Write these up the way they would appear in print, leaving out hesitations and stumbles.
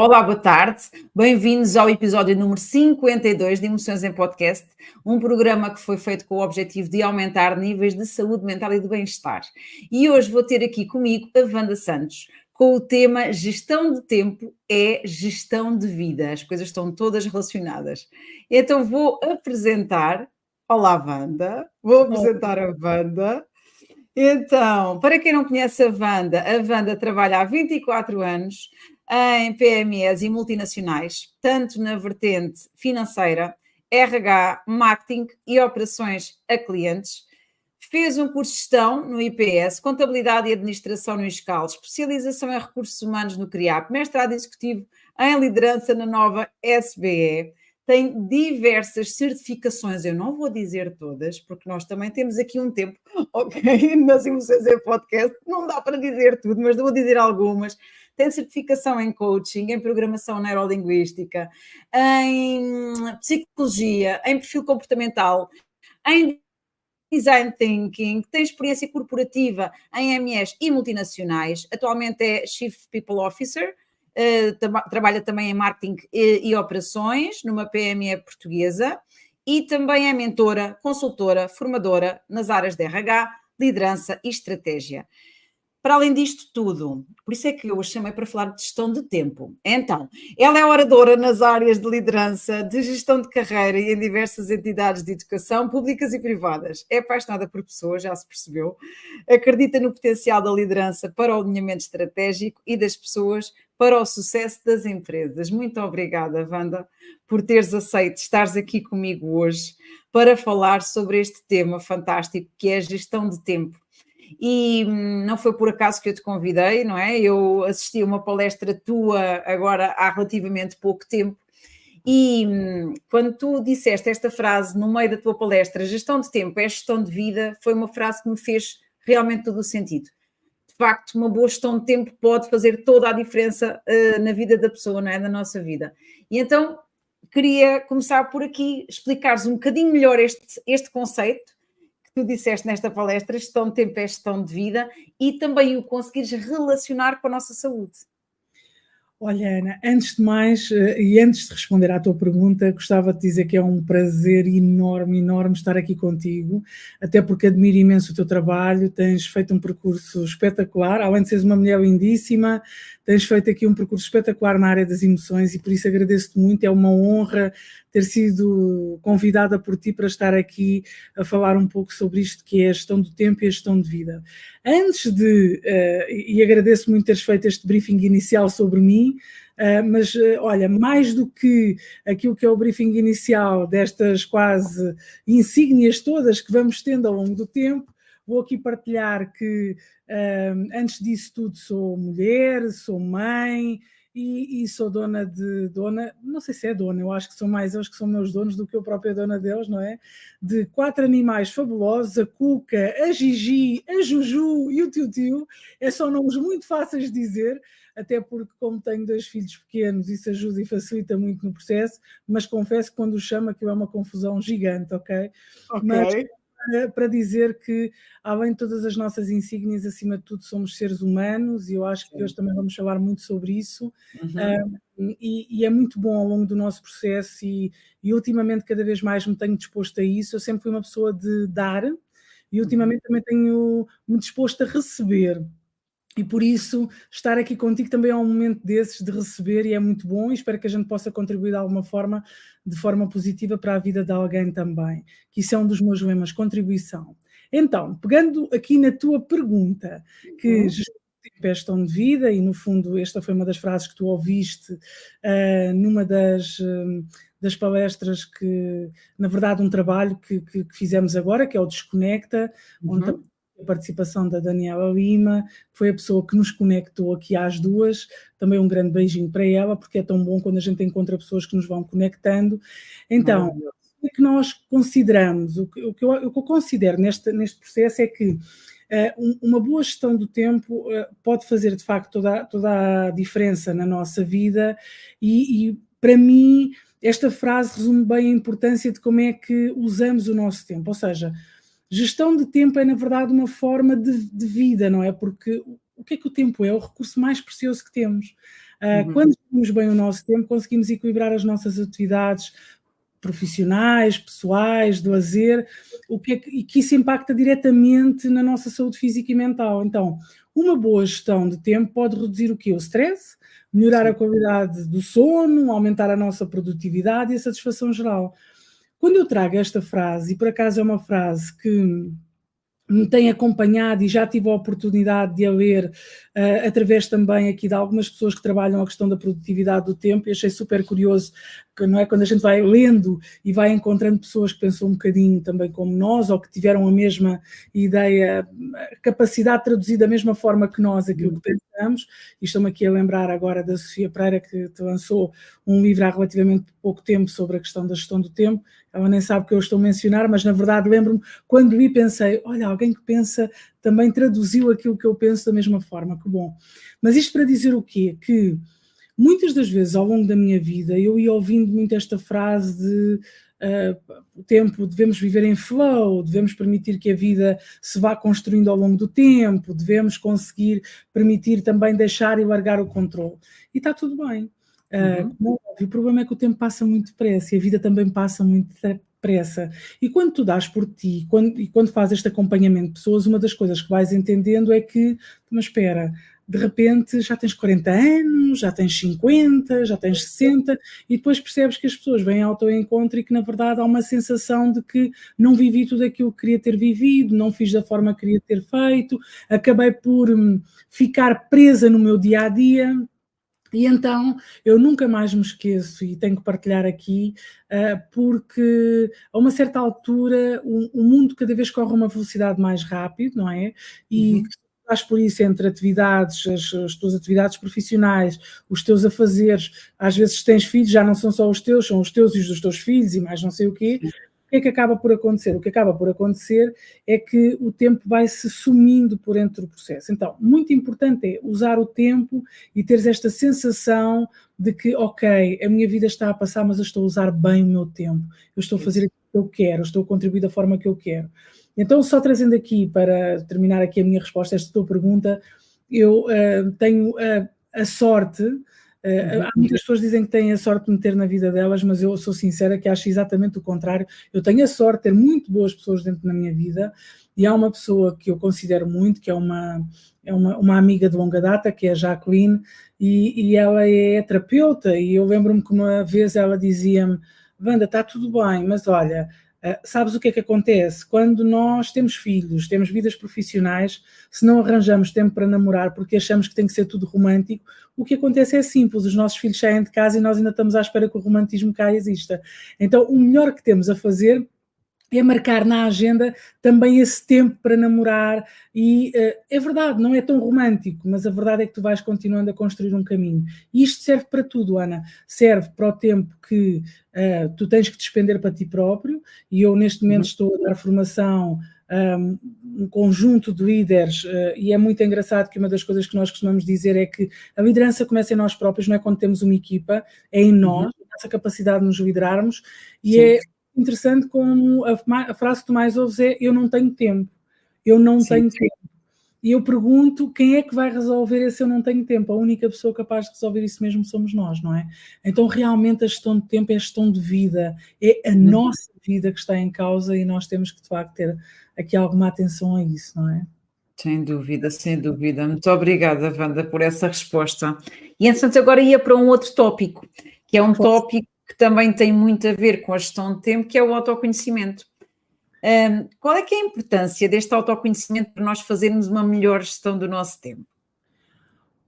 Olá, boa tarde. Bem-vindos ao episódio número 52 de Emoções em Podcast, um programa que foi feito com o objetivo de aumentar níveis de saúde mental e de bem-estar. E hoje vou ter aqui comigo a Wanda Santos, com o tema Gestão de Tempo é Gestão de Vida. As coisas estão todas relacionadas. Então vou apresentar. Olá, Wanda. Vou Oh, apresentar a Wanda. Então, para quem não conhece a Wanda trabalha há 24 anos em PMEs e multinacionais, tanto na vertente financeira, RH, marketing e operações a clientes. Fez um curso de gestão no IPS, contabilidade e administração no ISCAL, especialização em recursos humanos no CRIAP, mestrado executivo em liderança na nova SBE. Tem diversas certificações, eu não vou dizer todas, porque nós também temos aqui um tempo, ok, nas Emoções em Podcast, não dá para dizer tudo, mas vou dizer algumas. Tem certificação em coaching, em programação neurolinguística, em psicologia, em perfil comportamental, em design thinking, tem experiência corporativa em MS e multinacionais, atualmente é Chief People Officer, trabalha também em marketing e operações numa PME portuguesa e também é mentora, consultora, formadora nas áreas de RH, liderança e estratégia. Para além disto tudo, por isso é que eu a chamei para falar de gestão de tempo. Então, ela é oradora nas áreas de liderança, de gestão de carreira e em diversas entidades de educação públicas e privadas. É apaixonada por pessoas, já se percebeu. Acredita no potencial da liderança para o alinhamento estratégico e das pessoas para o sucesso das empresas. Muito obrigada, Wanda, por teres aceito estares aqui comigo hoje para falar sobre este tema fantástico que é a gestão de tempo. E não foi por acaso que eu te convidei, não é? Eu assisti a uma palestra tua agora há relativamente pouco tempo e quando tu disseste esta frase no meio da tua palestra, gestão de tempo é gestão de vida, foi uma frase que me fez realmente todo o sentido. De facto, uma boa gestão de tempo pode fazer toda a diferença na vida da pessoa, não é? Na nossa vida. E então queria começar por aqui, explicares um bocadinho melhor este conceito tu disseste nesta palestra, gestão de tempo é gestão de vida e também o conseguires relacionar com a nossa saúde. olha, Ana, antes de mais, e antes de responder à tua pergunta, gostava de dizer que é um prazer enorme, enorme estar aqui contigo, até porque admiro imenso o teu trabalho, tens feito um percurso espetacular, além de seres uma mulher lindíssima, tens feito aqui um percurso espetacular na área das emoções e por isso agradeço-te muito, é uma honra ter sido convidada por ti para estar aqui a falar um pouco sobre isto que é a gestão do tempo e a gestão de vida. Antes de, e agradeço muito teres feito este briefing inicial sobre mim, mas olha, mais do que aquilo que é o briefing inicial destas quase insígnias todas que vamos tendo ao longo do tempo, vou aqui partilhar que antes disso tudo sou mulher, sou mãe e sou dona, não sei se é dona, eu acho que são mais eles que são meus donos do que eu própria dona deles, não é? De 4 animais fabulosos, a Cuca, a Gigi, a Juju e o Tiu-Tiu, são nomes muito fáceis de dizer, até porque como tenho 2 filhos pequenos isso ajuda e facilita muito no processo, mas confesso que quando os chamo aquilo é uma confusão gigante, ok? Ok. Mas para dizer que, além de todas as nossas insígnias, acima de tudo somos seres humanos e eu acho que hoje também vamos falar muito sobre isso. E é muito bom ao longo do nosso processo e ultimamente cada vez mais me tenho disposto a isso. Eu sempre fui uma pessoa de dar e ultimamente também tenho-me disposto a receber. E por isso, estar aqui contigo também é um momento desses de receber e é muito bom e espero que a gente possa contribuir de alguma forma, de forma positiva para a vida de alguém também, que isso é um dos meus lemas, contribuição. Então, pegando aqui na tua pergunta, que gestão de vida, e no fundo esta foi uma das frases que tu ouviste numa das palestras que, na verdade, um trabalho que fizemos agora, que é o Desconecta, onde a participação da Daniela Lima, que foi a pessoa que nos conectou aqui às duas, também um grande beijinho para ela, porque é tão bom quando a gente encontra pessoas que nos vão conectando. Então, o que nós consideramos, o que eu considero neste processo é que uma boa gestão do tempo pode fazer de facto toda a diferença na nossa vida e para mim esta frase resume bem a importância de como é que usamos o nosso tempo, ou seja, gestão de tempo é, na verdade, uma forma de vida, não é? Porque o que é que o tempo é? O recurso mais precioso que temos. Quando temos bem o nosso tempo, conseguimos equilibrar as nossas atividades profissionais, pessoais, de lazer, e que isso impacta diretamente na nossa saúde física e mental. Então, uma boa gestão de tempo pode reduzir o quê? O stress, melhorar a qualidade do sono, aumentar a nossa produtividade e a satisfação geral. Quando eu trago esta frase, e por acaso é uma frase que me tem acompanhado e já tive a oportunidade de a ler através também aqui de algumas pessoas que trabalham a questão da produtividade do tempo, e achei super curioso, que, não é, quando a gente vai lendo e vai encontrando pessoas que pensam um bocadinho também como nós, ou que tiveram a mesma ideia, capacidade de traduzir da mesma forma que nós aquilo que pensamos, e estou-me aqui a lembrar agora da Sofia Pereira, que lançou um livro há relativamente pouco tempo sobre a questão da gestão do tempo. Ela nem sabe o que eu estou a mencionar, mas na verdade lembro-me, quando li pensei, olha, alguém que pensa, também traduziu aquilo que eu penso da mesma forma, que bom. Mas isto para dizer o quê? Que muitas das vezes ao longo da minha vida eu ia ouvindo muito esta frase de o tempo, devemos viver em flow, devemos permitir que a vida se vá construindo ao longo do tempo, devemos conseguir permitir também deixar e largar o controle. E está tudo bem. O problema é que o tempo passa muito depressa e a vida também passa muito depressa. E quando tu dás por ti, quando fazes este acompanhamento de pessoas, uma das coisas que vais entendendo é que, mas espera, de repente já tens 40 anos, já tens 50, já tens 60, e depois percebes que as pessoas vêm ao teu encontro e que na verdade há uma sensação de que não vivi tudo aquilo que queria ter vivido, não fiz da forma que queria ter feito, acabei por ficar presa no meu dia-a-dia. E então eu nunca mais me esqueço, e tenho que partilhar aqui, porque a uma certa altura o mundo cada vez corre a uma velocidade mais rápido, não é? E estás por isso entre atividades, as tuas atividades profissionais, os teus afazeres, às vezes tens filhos, já não são só os teus, são os teus e os dos teus filhos e mais não sei o quê. O que é que acaba por acontecer? O que acaba por acontecer é que o tempo vai-se sumindo por entre o processo. Então, muito importante é usar o tempo e teres esta sensação de que, ok, a minha vida está a passar, mas eu estou a usar bem o meu tempo. Eu estou a fazer aquilo que eu quero, eu estou a contribuir da forma que eu quero. Então, só trazendo aqui, para terminar aqui a minha resposta a esta tua pergunta, eu tenho a sorte... há muitas pessoas que dizem que têm a sorte de me ter na vida delas, mas eu sou sincera que acho exatamente o contrário. Eu tenho a sorte de ter muito boas pessoas dentro da minha vida, e há uma pessoa que eu considero muito, que é uma amiga de longa data, que é a Jacqueline, e ela é terapeuta, e eu lembro-me que uma vez ela dizia-me, Wanda, está tudo bem, mas olha... sabes o que é que acontece? Quando nós temos filhos, temos vidas profissionais, se não arranjamos tempo para namorar porque achamos que tem que ser tudo romântico, o que acontece é simples, os nossos filhos saem de casa e nós ainda estamos à espera que o romantismo cá exista. Então o melhor que temos a fazer é marcar na agenda também esse tempo para namorar, e é verdade, não é tão romântico, mas a verdade é que tu vais continuando a construir um caminho. E isto serve para tudo, Ana. Serve para o tempo que tu tens que despender para ti próprio, e eu neste momento estou a dar formação um conjunto de líderes, e é muito engraçado que uma das coisas que nós costumamos dizer é que a liderança começa em nós próprios, não é quando temos uma equipa, é em nós, a nossa capacidade de nos liderarmos, e Sim. É interessante como a frase que tu mais ouves é eu não tenho tempo, eu não tenho tempo. E eu pergunto, quem é que vai resolver esse eu não tenho tempo? A única pessoa capaz de resolver isso mesmo somos nós, não é? Então realmente a gestão de tempo é a gestão de vida, é a nossa vida que está em causa, e nós temos que de facto ter aqui alguma atenção a isso, não é? Sem dúvida, sem dúvida. Muito obrigada, Wanda, por essa resposta. E entretanto agora ia para um outro tópico, que é um tópico que também tem muito a ver com a gestão de tempo, que é o autoconhecimento. Qual é que é a importância deste autoconhecimento para nós fazermos uma melhor gestão do nosso tempo?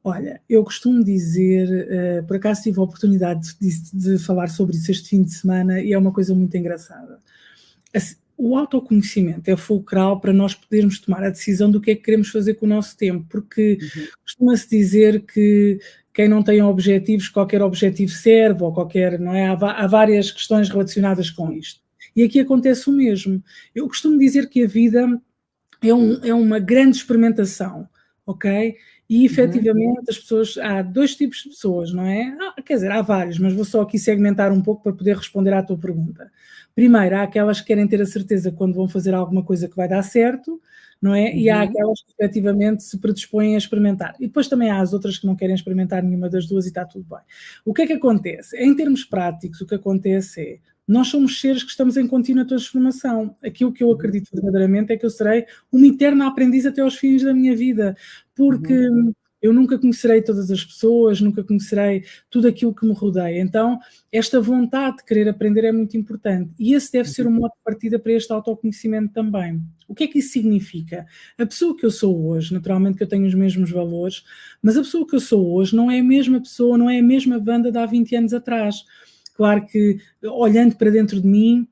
Olha, eu costumo dizer, por acaso tive a oportunidade de falar sobre isso este fim de semana, e é uma coisa muito engraçada. O autoconhecimento é fulcral para nós podermos tomar a decisão do que é que queremos fazer com o nosso tempo, porque costuma-se dizer que quem não tem objetivos, qualquer objetivo serve, ou qualquer, não é? Há várias questões relacionadas com isto. E aqui acontece o mesmo. Eu costumo dizer que a vida é uma grande experimentação, ok? E efetivamente as pessoas, há dois tipos de pessoas, não é? Quer dizer, há vários, mas vou só aqui segmentar um pouco para poder responder à tua pergunta. Primeiro, há aquelas que querem ter a certeza que quando vão fazer alguma coisa que vai dar certo, não é? E há aquelas que efetivamente se predispõem a experimentar. E depois também há as outras que não querem experimentar nenhuma das duas e está tudo bem. O que é que acontece? Em termos práticos, o que acontece é, nós somos seres que estamos em contínua transformação. Aquilo que eu acredito verdadeiramente é que eu serei uma eterna aprendiz até aos fins da minha vida, porque eu nunca conhecerei todas as pessoas, nunca conhecerei tudo aquilo que me rodeia. Então, esta vontade de querer aprender é muito importante. E esse deve ser o modo de partida para este autoconhecimento também. O que é que isso significa? A pessoa que eu sou hoje, naturalmente que eu tenho os mesmos valores, mas a pessoa que eu sou hoje não é a mesma pessoa, não é a mesma Wanda de há 20 anos atrás. Claro que, olhando para dentro de mim,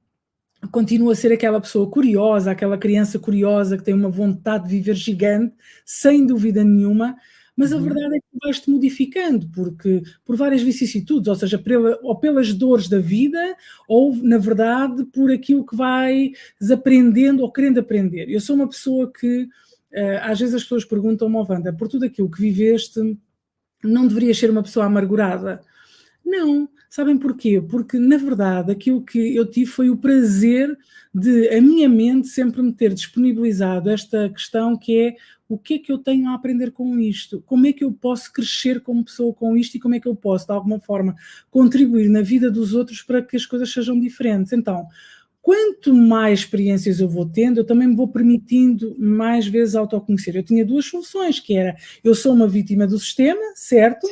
continuo a ser aquela pessoa curiosa, aquela criança curiosa que tem uma vontade de viver gigante, sem dúvida nenhuma, mas a verdade é que vais-te modificando, porque por várias vicissitudes, ou seja, ou pelas dores da vida, ou, na verdade, por aquilo que vais aprendendo ou querendo aprender. Eu sou uma pessoa que, às vezes as pessoas perguntam-me, oh, Wanda, por tudo aquilo que viveste, não deverias ser uma pessoa amargurada? Não, sabem porquê? Porque, na verdade, aquilo que eu tive foi o prazer de a minha mente sempre me ter disponibilizado esta questão que é o que é que eu tenho a aprender com isto? Como é que eu posso crescer como pessoa com isto e como é que eu posso, de alguma forma, contribuir na vida dos outros para que as coisas sejam diferentes? Então, quanto mais experiências eu vou tendo, eu também me vou permitindo mais vezes autoconhecer. Eu tinha duas funções, que era, eu sou uma vítima do sistema, certo?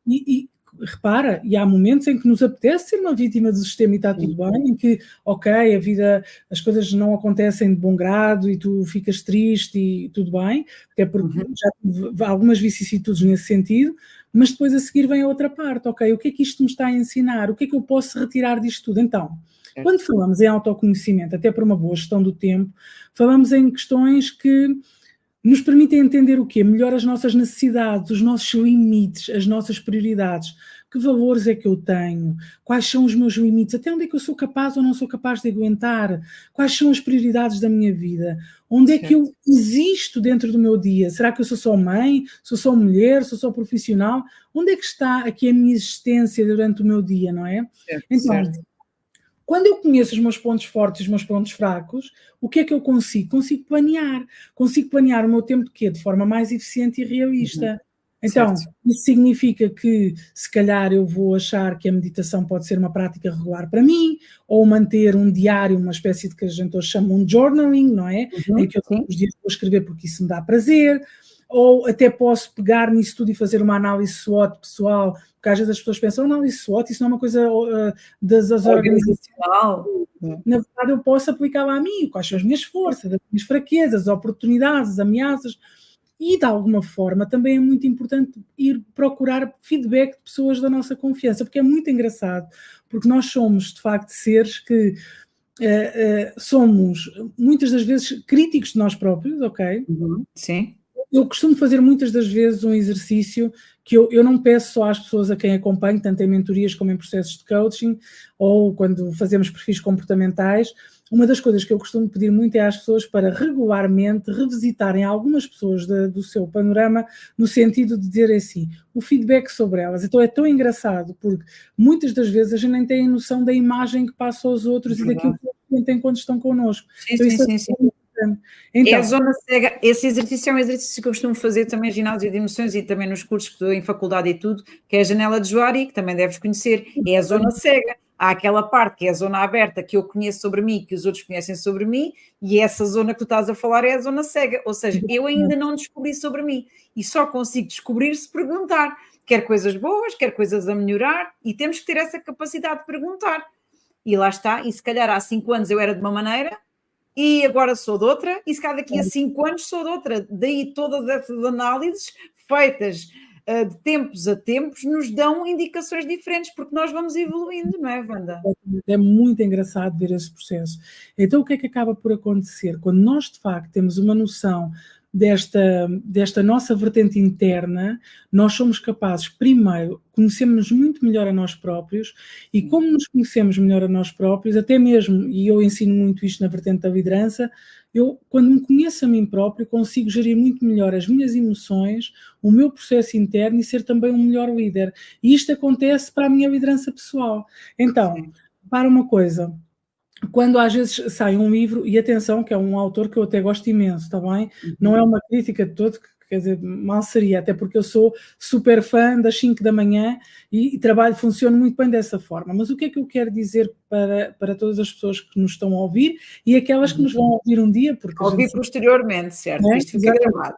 E repara, e há momentos em que nos apetece ser uma vítima do sistema e está tudo bem, em que, ok, a vida, as coisas não acontecem de bom grado e tu ficas triste e tudo bem, até porque já tive algumas vicissitudes nesse sentido, mas depois a seguir vem a outra parte, ok, o que é que isto me está a ensinar? O que é que eu posso retirar disto tudo? Então, quando falamos em autoconhecimento, até para uma boa gestão do tempo, falamos em questões que nos permitem entender o quê? Melhor as nossas necessidades, os nossos limites, as nossas prioridades. Que valores é que eu tenho? Quais são os meus limites? Até onde é que eu sou capaz ou não sou capaz de aguentar? Quais são as prioridades da minha vida? Onde é que eu existo dentro do meu dia? Será que eu sou só mãe? Sou só mulher? Sou só profissional? Onde é que está aqui a minha existência durante o meu dia, não é? Então, quando eu conheço os meus pontos fortes e os meus pontos fracos, o que é que eu consigo? Consigo planear o meu tempo de quê? De forma mais eficiente e realista. Então, isso significa que, se calhar, eu vou achar que a meditação pode ser uma prática regular para mim, ou manter um diário, uma espécie de que a gente hoje chama um journaling, não é? Em que eu todos os dias vou escrever porque isso me dá prazer, ou até posso pegar nisso tudo e fazer uma análise SWOT pessoal, porque às vezes as pessoas pensam, análise SWOT, isso não é uma coisa das organizacional. Na verdade, eu posso aplicá-la a mim, quais são as minhas forças, as minhas fraquezas, as oportunidades, as ameaças, e de alguma forma também é muito importante ir procurar feedback de pessoas da nossa confiança, porque é muito engraçado, porque nós somos de facto seres que somos muitas das vezes críticos de nós próprios, ok? Sim. Eu costumo fazer muitas das vezes um exercício que eu não peço só às pessoas a quem acompanho, tanto em mentorias como em processos de coaching, ou quando fazemos perfis comportamentais. Uma das coisas que eu costumo pedir muito é às pessoas para regularmente revisitarem algumas pessoas do seu panorama, no sentido de dizer assim, o feedback sobre elas. Então é tão engraçado, porque muitas das vezes a gente nem tem noção da imagem que passa aos outros e daquilo que eles sentem quando estão connosco. Sim. Então, é a zona cega. Esse exercício é um exercício que eu costumo fazer também em ginásio de emoções e também nos cursos que dou em faculdade e tudo, que é a janela de Joari, que também deves conhecer. É a zona cega. Há aquela parte que é a zona aberta que eu conheço sobre mim, que os outros conhecem sobre mim, e essa zona que tu estás a falar é a zona cega. Ou seja, eu ainda não descobri sobre mim e só consigo descobrir se perguntar. Quer coisas boas, quer coisas a melhorar, e temos que ter essa capacidade de perguntar. E lá está, e se calhar há 5 anos eu era de uma maneira, e agora sou de outra, e se calhar daqui a 5 anos sou de outra. Daí todas essas análises feitas de tempos a tempos nos dão indicações diferentes, porque nós vamos evoluindo, não é, Wanda? É muito engraçado ver esse processo. Então o que é que acaba por acontecer? Quando nós de facto temos uma noção desta nossa vertente interna, nós somos capazes, primeiro, conhecemos-nos muito melhor a nós próprios, e como nos conhecemos melhor a nós próprios, até mesmo, e eu ensino muito isto na vertente da liderança, eu, quando me conheço a mim próprio, consigo gerir muito melhor as minhas emoções, o meu processo interno e ser também um melhor líder. E isto acontece para a minha liderança pessoal. Então, para uma coisa, quando às vezes sai um livro, e atenção que é um autor que eu até gosto imenso, está bem? Não é uma crítica de todo, quer dizer, mal seria, até porque eu sou super fã das 5 da manhã e trabalho, funciona muito bem dessa forma. Mas o que é que eu quero dizer para todas as pessoas que nos estão a ouvir e aquelas que nos vão ouvir um dia? Porque ouvir posteriormente, certo? Isto fica gravado.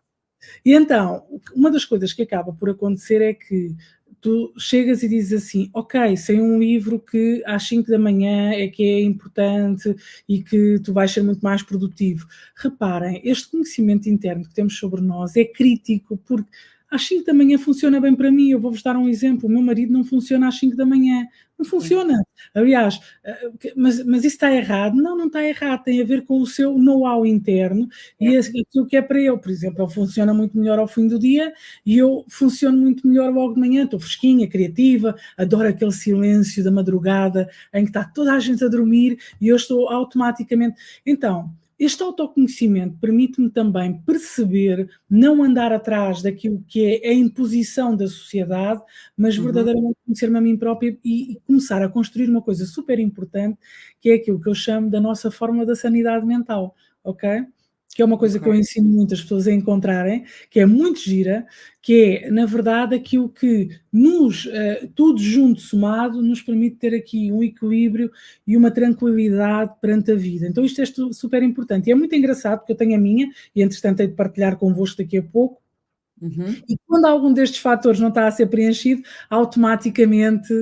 E então, uma das coisas que acaba por acontecer é que tu chegas e dizes assim, ok, sei um livro que às 5 da manhã é que é importante e que tu vais ser muito mais produtivo. Reparem, este conhecimento interno que temos sobre nós é crítico, porque às 5 da manhã funciona bem para mim. Eu vou-vos dar um exemplo. O meu marido não funciona às 5 da manhã. Não funciona. Aliás, mas isso está errado? Não, não está errado. Tem a ver com o seu know-how interno e aquilo que é para ele. Por exemplo, ele funciona muito melhor ao fim do dia e eu funciono muito melhor logo de manhã. Estou fresquinha, criativa, adoro aquele silêncio da madrugada em que está toda a gente a dormir e eu estou automaticamente... Então, este autoconhecimento permite-me também perceber, não andar atrás daquilo que é a imposição da sociedade, mas verdadeiramente conhecer-me a mim própria e começar a construir uma coisa super importante, que é aquilo que eu chamo da nossa fórmula da sanidade mental, ok? Que é uma coisa que eu ensino muitas pessoas a encontrarem, que é muito gira, que é, na verdade, aquilo que tudo junto, somado, nos permite ter aqui um equilíbrio e uma tranquilidade perante a vida. Então isto é super importante. E é muito engraçado, porque eu tenho a minha, e entretanto hei de partilhar convosco daqui a pouco, e quando algum destes fatores não está a ser preenchido, automaticamente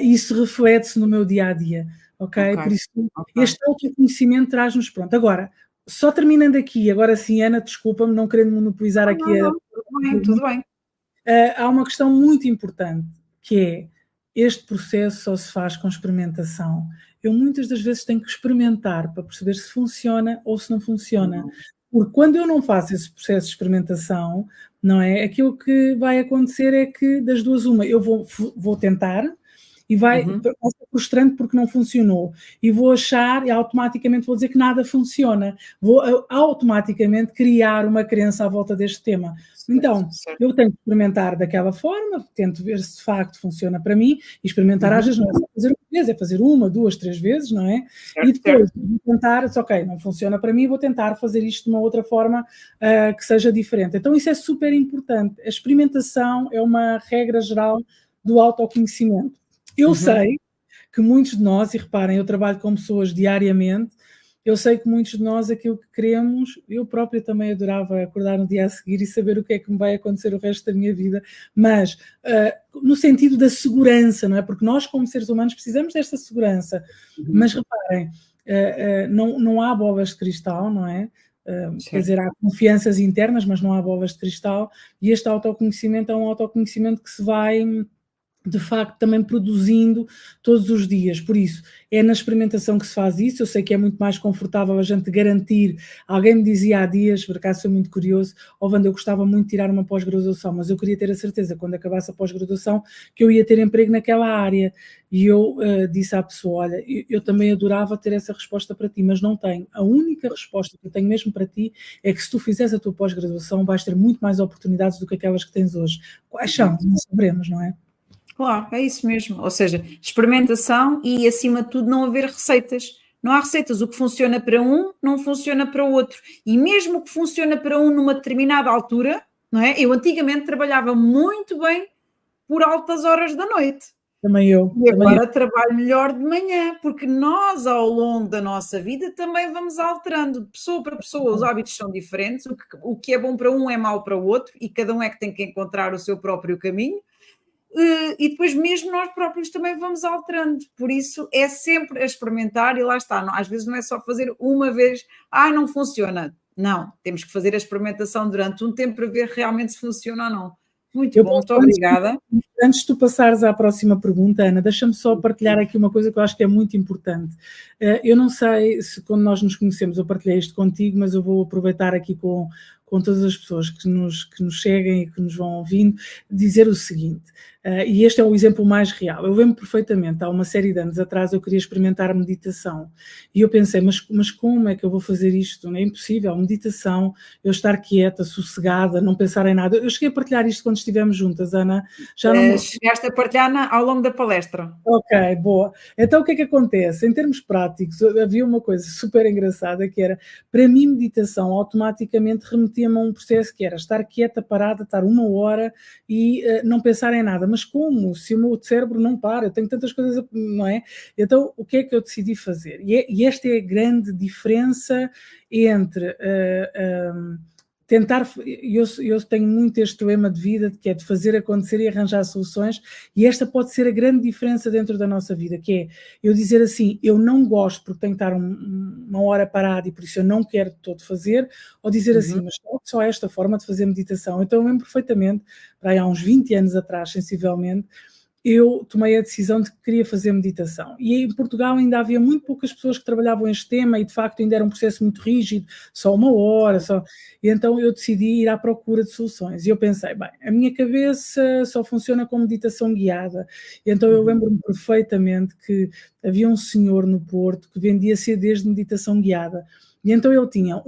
isso reflete-se no meu dia-a-dia. Ok? Por isso, este autoconhecimento traz-nos pronto. Agora, só terminando aqui, agora sim, Ana, desculpa-me, não querendo monopolizar aqui tudo bem. Há uma questão muito importante, que é, este processo só se faz com experimentação. Eu muitas das vezes tenho que experimentar para perceber se funciona ou se não funciona. Porque quando eu não faço esse processo de experimentação, não é? Aquilo que vai acontecer é que, das duas uma, eu vou tentar, e vai ser frustrante porque não funcionou. E vou achar, e automaticamente vou dizer que nada funciona. Vou automaticamente criar uma crença à volta deste tema. Então, eu tenho que experimentar daquela forma, tento ver se de facto funciona para mim, e experimentar às vezes não é só fazer uma vez, é fazer 1, 2, 3 vezes, não é? E depois vou tentar, ok, não funciona para mim, vou tentar fazer isto de uma outra forma que seja diferente. Então isso é super importante. A experimentação é uma regra geral do autoconhecimento. Eu sei que muitos de nós, e reparem, eu trabalho com pessoas diariamente, eu sei que muitos de nós aquilo que queremos, eu própria também adorava acordar no dia a seguir e saber o que é que me vai acontecer o resto da minha vida, mas no sentido da segurança, não é? Porque nós como seres humanos precisamos desta segurança, mas reparem, não há bolas de cristal, não é? Quer dizer, há confianças internas, mas não há bolas de cristal, e este autoconhecimento é um autoconhecimento que se vai... de facto também produzindo todos os dias, por isso é na experimentação que se faz isso. Eu sei que é muito mais confortável a gente garantir, alguém me dizia há dias, por acaso foi muito curioso, Wanda, eu gostava muito de tirar uma pós-graduação, mas eu queria ter a certeza, quando acabasse a pós-graduação, que eu ia ter emprego naquela área, e eu disse à pessoa, olha, eu também adorava ter essa resposta para ti, mas não tenho. A única resposta que eu tenho mesmo para ti é que se tu fizeres a tua pós-graduação vais ter muito mais oportunidades do que aquelas que tens hoje. Quais são? Não saberemos, não é? Claro, é isso mesmo. Ou seja, experimentação e, acima de tudo, não haver receitas. Não há receitas. O que funciona para um, não funciona para o outro. E mesmo o que funciona para um numa determinada altura, não é? Eu antigamente trabalhava muito bem por altas horas da noite. Também eu. E agora trabalho melhor de manhã, porque nós, ao longo da nossa vida, também vamos alterando. De pessoa para pessoa, os hábitos são diferentes. O que é bom para um é mau para o outro. E cada um é que tem que encontrar o seu próprio caminho. E depois mesmo nós próprios também vamos alterando, por isso é sempre a experimentar e lá está, não, às vezes não é só fazer uma vez, não funciona, não, temos que fazer a experimentação durante um tempo para ver realmente se funciona ou não. Muito bom, muito obrigada. Antes de tu passares à próxima pergunta, Ana, deixa-me só partilhar aqui uma coisa que eu acho que é muito importante. Eu não sei se quando nós nos conhecemos eu partilhei isto contigo, mas eu vou aproveitar aqui com com todas as pessoas que nos seguem e que nos vão ouvindo, dizer o seguinte, e este é o exemplo mais real. Eu lembro perfeitamente, há uma série de anos atrás eu queria experimentar meditação e eu pensei, mas como é que eu vou fazer isto? Não é impossível, meditação, eu estar quieta, sossegada, não pensar em nada. Eu cheguei a partilhar isto quando estivemos juntas, Ana. Já não... Chegaste a partilhar ao longo da palestra. Ok, boa. Então o que é que acontece? Em termos práticos, havia uma coisa super engraçada que era, para mim, meditação automaticamente remetia-me a um processo que era estar quieta, parada, estar 1 hora e não pensar em nada. Mas como? Se o meu cérebro não para, eu tenho tantas coisas, não é? Então o que é que eu decidi fazer? E esta é a grande diferença entre... tentar, eu tenho muito este lema de vida, que é de fazer acontecer e arranjar soluções, e esta pode ser a grande diferença dentro da nossa vida, que é eu dizer assim, eu não gosto porque tenho que estar 1 hora parada e por isso eu não quero de todo fazer, ou dizer assim, mas só esta forma de fazer meditação. Então eu lembro perfeitamente, para aí há uns 20 anos atrás, sensivelmente, eu tomei a decisão de que queria fazer meditação. E em Portugal ainda havia muito poucas pessoas que trabalhavam este tema e, de facto, ainda era um processo muito rígido, só 1 hora, só... E então eu decidi ir à procura de soluções. E eu pensei, bem, a minha cabeça só funciona com meditação guiada. E então eu lembro-me perfeitamente que havia um senhor no Porto que vendia CDs de meditação guiada. E então ele tinha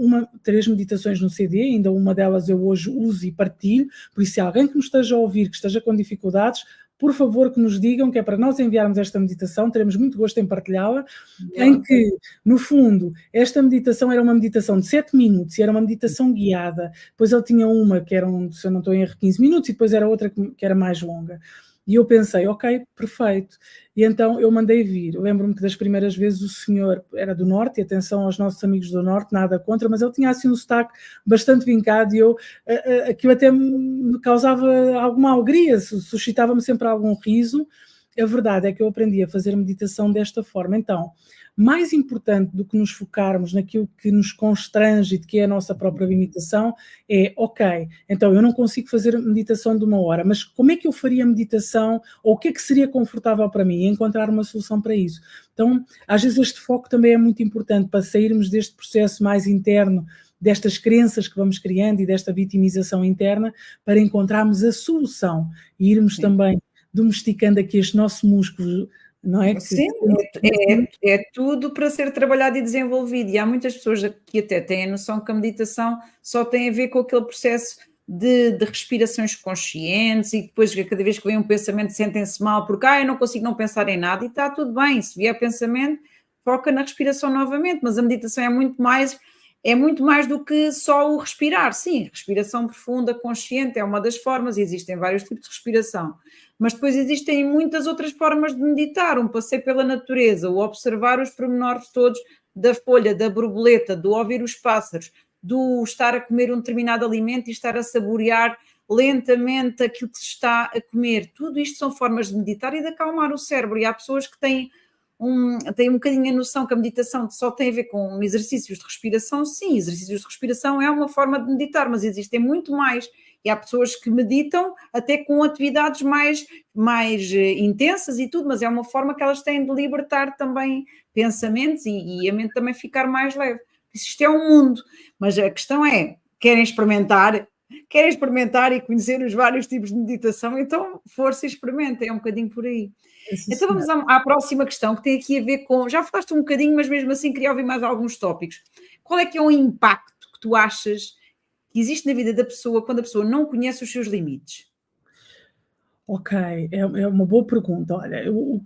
3 meditações no CD, ainda uma delas eu hoje uso e partilho, por isso se alguém que nos esteja a ouvir, que esteja com dificuldades, por favor que nos digam, que é para nós enviarmos esta meditação, teremos muito gosto em partilhá-la, em que, no fundo, esta meditação era uma meditação de 7 minutos e era uma meditação guiada, depois ele tinha uma que era, se eu não estou em erro, 15 minutos e depois era outra que era mais longa. E eu pensei, ok, perfeito. E então eu mandei vir. Eu lembro-me que das primeiras vezes o senhor era do Norte, e atenção aos nossos amigos do Norte, nada contra, mas ele tinha assim um sotaque bastante vincado e aquilo até me causava alguma alegria, suscitava-me sempre algum riso. A verdade é que eu aprendi a fazer meditação desta forma. Então, mais importante do que nos focarmos naquilo que nos constrange e de que é a nossa própria limitação, é, ok, então eu não consigo fazer meditação de 1 hora, mas como é que eu faria meditação, ou o que é que seria confortável para mim? E encontrar uma solução para isso. Então, às vezes este foco também é muito importante para sairmos deste processo mais interno, destas crenças que vamos criando e desta vitimização interna, para encontrarmos a solução e irmos também domesticando aqui este nosso músculo, não é? Sim, é tudo para ser trabalhado e desenvolvido. E há muitas pessoas que até têm a noção que a meditação só tem a ver com aquele processo de respirações conscientes e depois cada vez que vem um pensamento sentem-se mal porque eu não consigo não pensar em nada e está tudo bem. Se vier pensamento, foca na respiração novamente, mas a meditação é muito mais do que só o respirar. Sim, respiração profunda, consciente é uma das formas e existem vários tipos de respiração. Mas depois existem muitas outras formas de meditar, um passeio pela natureza, o observar os pormenores todos da folha, da borboleta, do ouvir os pássaros, do estar a comer um determinado alimento e estar a saborear lentamente aquilo que se está a comer. Tudo isto são formas de meditar e de acalmar o cérebro. E há pessoas que têm um bocadinho a noção que a meditação só tem a ver com exercícios de respiração. Sim, exercícios de respiração é uma forma de meditar, mas existem muito mais. E há pessoas que meditam até com atividades mais intensas e tudo, mas é uma forma que elas têm de libertar também pensamentos e a mente também ficar mais leve. Isto é um mundo, mas a questão é, querem experimentar e conhecer os vários tipos de meditação, então força e experimentem, é um bocadinho por aí. Então vamos à próxima questão, que tem aqui a ver com, já falaste um bocadinho, mas mesmo assim queria ouvir mais alguns tópicos. Qual é que é o impacto que tu achas que existe na vida da pessoa quando a pessoa não conhece os seus limites? Ok, é uma boa pergunta. Olha, o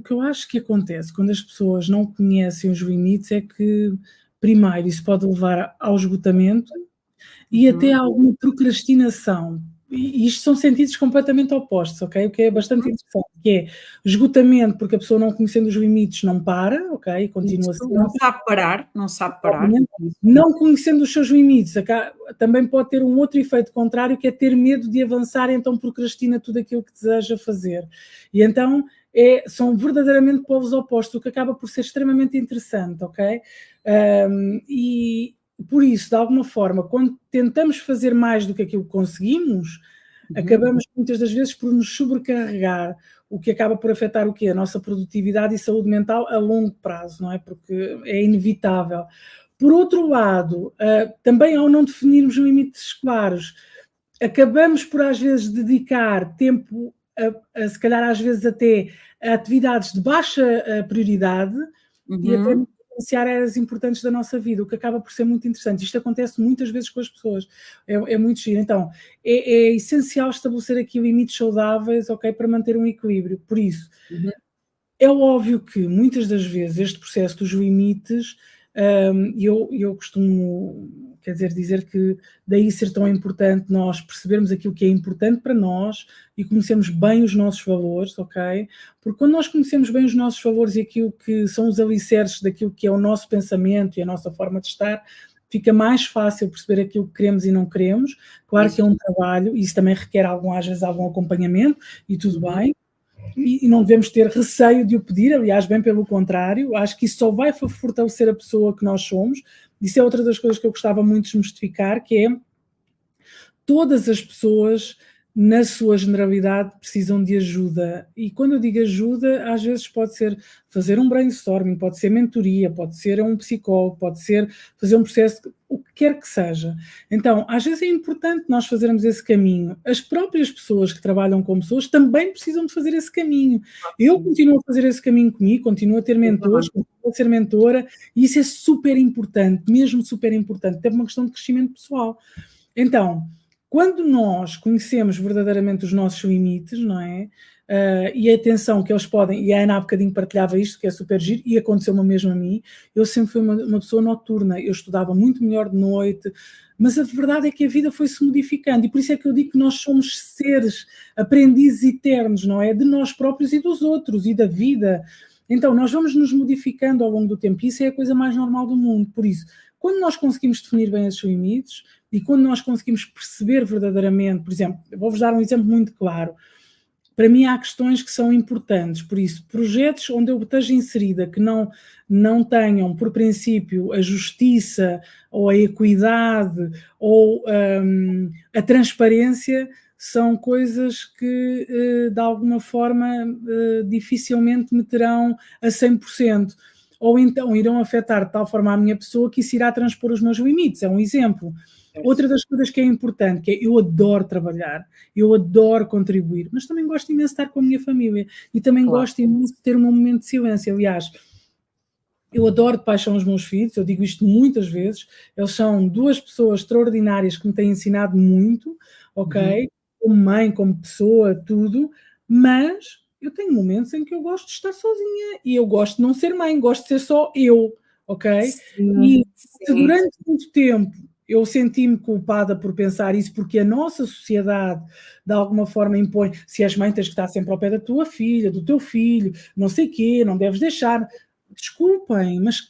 que eu acho que acontece quando as pessoas não conhecem os limites é que, primeiro, isso pode levar ao esgotamento e até a alguma procrastinação. E isto são sentidos completamente opostos, ok? O que é bastante interessante, que é esgotamento, porque a pessoa não conhecendo os limites não para, ok? Continua Isso, não sabe parar. Não conhecendo os seus limites, também pode ter um outro efeito contrário, que é ter medo de avançar, então procrastina tudo aquilo que deseja fazer. E então são verdadeiramente polos opostos, o que acaba por ser extremamente interessante, ok? E por isso, de alguma forma, quando tentamos fazer mais do que aquilo que conseguimos, acabamos muitas das vezes por nos sobrecarregar, o que acaba por afetar o quê? A nossa produtividade e saúde mental a longo prazo, não é? Porque é inevitável. Por outro lado, também ao não definirmos limites claros, acabamos por às vezes dedicar tempo, se calhar às vezes até a atividades de baixa prioridade e até iniciar áreas importantes da nossa vida, o que acaba por ser muito interessante. Isto acontece muitas vezes com as pessoas, é muito giro. Então, é essencial estabelecer aqui limites saudáveis, ok, para manter um equilíbrio. Por isso, é óbvio que muitas das vezes este processo dos limites, eu costumo, quer dizer que daí ser tão importante nós percebermos aquilo que é importante para nós e conhecermos bem os nossos valores, ok? Porque quando nós conhecemos bem os nossos valores e aquilo que são os alicerces daquilo que é o nosso pensamento e a nossa forma de estar, fica mais fácil perceber aquilo que queremos e não queremos. Claro que é um trabalho, e isso também requer às vezes algum acompanhamento, e tudo bem. E não devemos ter receio de o pedir, aliás, bem pelo contrário, acho que isso só vai fortalecer a pessoa que nós somos. Isso é outra das coisas que eu gostava muito de desmistificar, que é todas as pessoas, na sua generalidade, precisam de ajuda. E quando eu digo ajuda, às vezes pode ser fazer um brainstorming, pode ser mentoria, pode ser um psicólogo, pode ser fazer um processo, o que quer que seja. Então, às vezes é importante nós fazermos esse caminho. As próprias pessoas que trabalham com pessoas também precisam de fazer esse caminho. Eu continuo a fazer esse caminho comigo, continuo a ter mentores, continuo a ser mentora, e isso é super importante, mesmo super importante, até uma questão de crescimento pessoal. Então, quando nós conhecemos verdadeiramente os nossos limites, não é? E a atenção que eles podem, e a Ana há bocadinho partilhava isto, que é super giro, e aconteceu-me mesmo a mim, eu sempre fui uma pessoa noturna, eu estudava muito melhor de noite, mas a verdade é que a vida foi-se modificando, e por isso é que eu digo que nós somos seres, aprendizes eternos, não é? De nós próprios e dos outros, e da vida. Então, nós vamos nos modificando ao longo do tempo, e isso é a coisa mais normal do mundo. Por isso, quando nós conseguimos definir bem esses limites, e quando nós conseguimos perceber verdadeiramente, por exemplo, eu vou-vos dar um exemplo muito claro. Para mim há questões que são importantes, por isso, projetos onde eu esteja inserida que não tenham, por princípio, a justiça ou a equidade ou a transparência, são coisas que, de alguma forma, dificilmente me terão a 100%. Ou então irão afetar de tal forma a minha pessoa que isso irá transpor os meus limites. É um exemplo. Outra das coisas que é importante, que é eu adoro trabalhar, eu adoro contribuir, mas também gosto imenso de estar com a minha família e também gosto imenso de ter um momento de silêncio. Aliás, eu adoro de paixão os meus filhos, eu digo isto muitas vezes, eles são duas pessoas extraordinárias que me têm ensinado muito, ok? Como mãe, como pessoa, tudo, mas eu tenho momentos em que eu gosto de estar sozinha e eu gosto de não ser mãe, gosto de ser só eu, ok? E se durante muito tempo eu senti-me culpada por pensar isso, porque a nossa sociedade de alguma forma impõe, se és mãe tens que estar sempre ao pé da tua filha, do teu filho, não sei o quê, não deves deixar. Desculpem, mas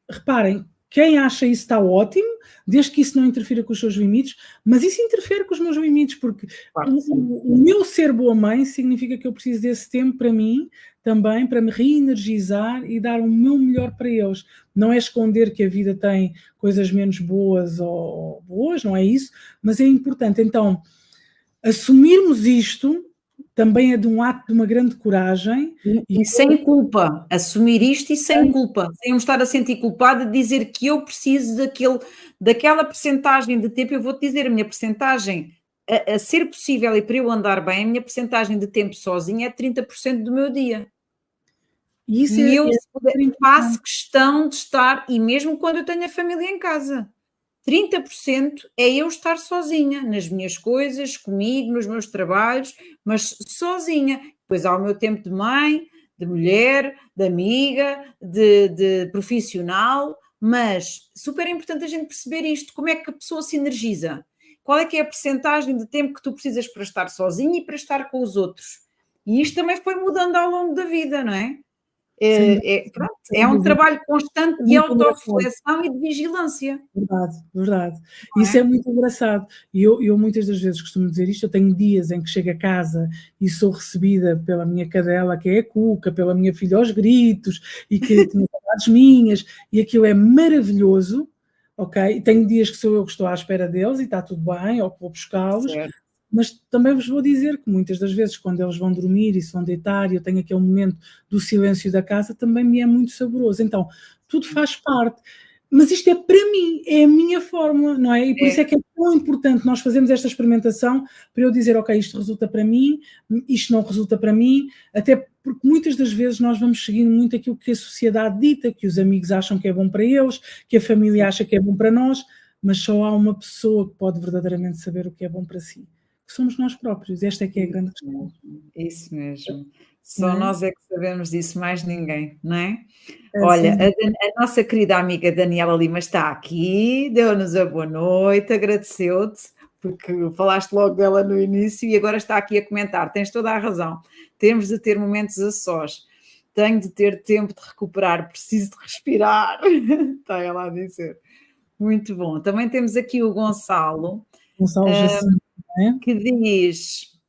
reparem, quem acha isso está ótimo, desde que isso não interfira com os seus limites, mas isso interfere com os meus limites, porque o meu ser boa mãe significa que eu preciso desse tempo para mim, também para me reenergizar e dar o meu melhor para eles. Não é esconder que a vida tem coisas menos boas ou boas, não é isso, mas é importante. Então, assumirmos isto também é de um ato de uma grande coragem. E sem culpa, assumir isto e sem culpa, sem me estar a sentir culpada de dizer que eu preciso daquela percentagem de tempo. Eu vou-te dizer, a minha percentagem, a ser possível e para eu andar bem, a minha percentagem de tempo sozinha é 30% do meu dia. E eu faço questão de estar, e mesmo quando eu tenho a família em casa, 30% é eu estar sozinha, nas minhas coisas, comigo, nos meus trabalhos, mas sozinha. Depois há o meu tempo de mãe, de mulher, de amiga, de profissional, mas super importante a gente perceber isto, como é que a pessoa se energiza. Qual é que é a percentagem de tempo que tu precisas para estar sozinha e para estar com os outros? E isto também foi mudando ao longo da vida, não é? É um trabalho constante de autorreflexão e de vigilância. Verdade. Isso é muito engraçado. E eu muitas das vezes costumo dizer isto, eu tenho dias em que chego a casa e sou recebida pela minha cadela, que é a Cuca, pela minha filha aos gritos, e que tenho saudades minhas, e aquilo é maravilhoso, ok? E tenho dias que sou eu que estou à espera deles e está tudo bem, ou que vou buscá-los. Mas também vos vou dizer que muitas das vezes, quando eles vão dormir e se vão deitar e eu tenho aquele momento do silêncio da casa, também me é muito saboroso. Então, tudo faz parte. Mas isto é para mim, é a minha fórmula, não é? E por isso é que é tão importante nós fazermos esta experimentação para eu dizer, ok, isto resulta para mim, isto não resulta para mim, até porque muitas das vezes nós vamos seguindo muito aquilo que a sociedade dita, que os amigos acham que é bom para eles, que a família acha que é bom para nós, mas só há uma pessoa que pode verdadeiramente saber o que é bom para si, que somos nós próprios. Esta é que é a grande questão. Isso mesmo. Só nós é que sabemos disso, mais ninguém, não é? É, Olha, sim. a nossa querida amiga Daniela Lima está aqui, deu-nos a boa noite, agradeceu-te, porque falaste logo dela no início e agora está aqui a comentar. Tens toda a razão. Temos de ter momentos a sós. Tenho de ter tempo de recuperar, preciso de respirar. Está ela a dizer. Muito bom. Também temos aqui o Gonçalo, Jacinto, não é? que diz,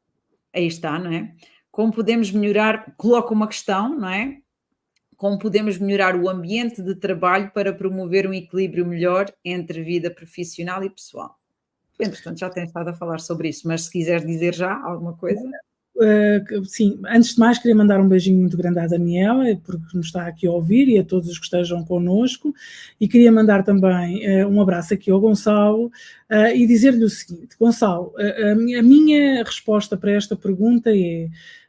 aí está, não é? Como podemos melhorar, coloca uma questão, não é? Como podemos melhorar o ambiente de trabalho para promover um equilíbrio melhor entre vida profissional e pessoal? Tu, entretanto, já tens estado a falar sobre isso, mas se quiseres dizer já alguma coisa. Sim, antes de mais queria mandar um beijinho muito grande à Daniela, porque nos está aqui a ouvir, e a todos os que estejam connosco, e queria mandar também um abraço aqui ao Gonçalo e dizer-lhe o seguinte: Gonçalo, a minha resposta para esta pergunta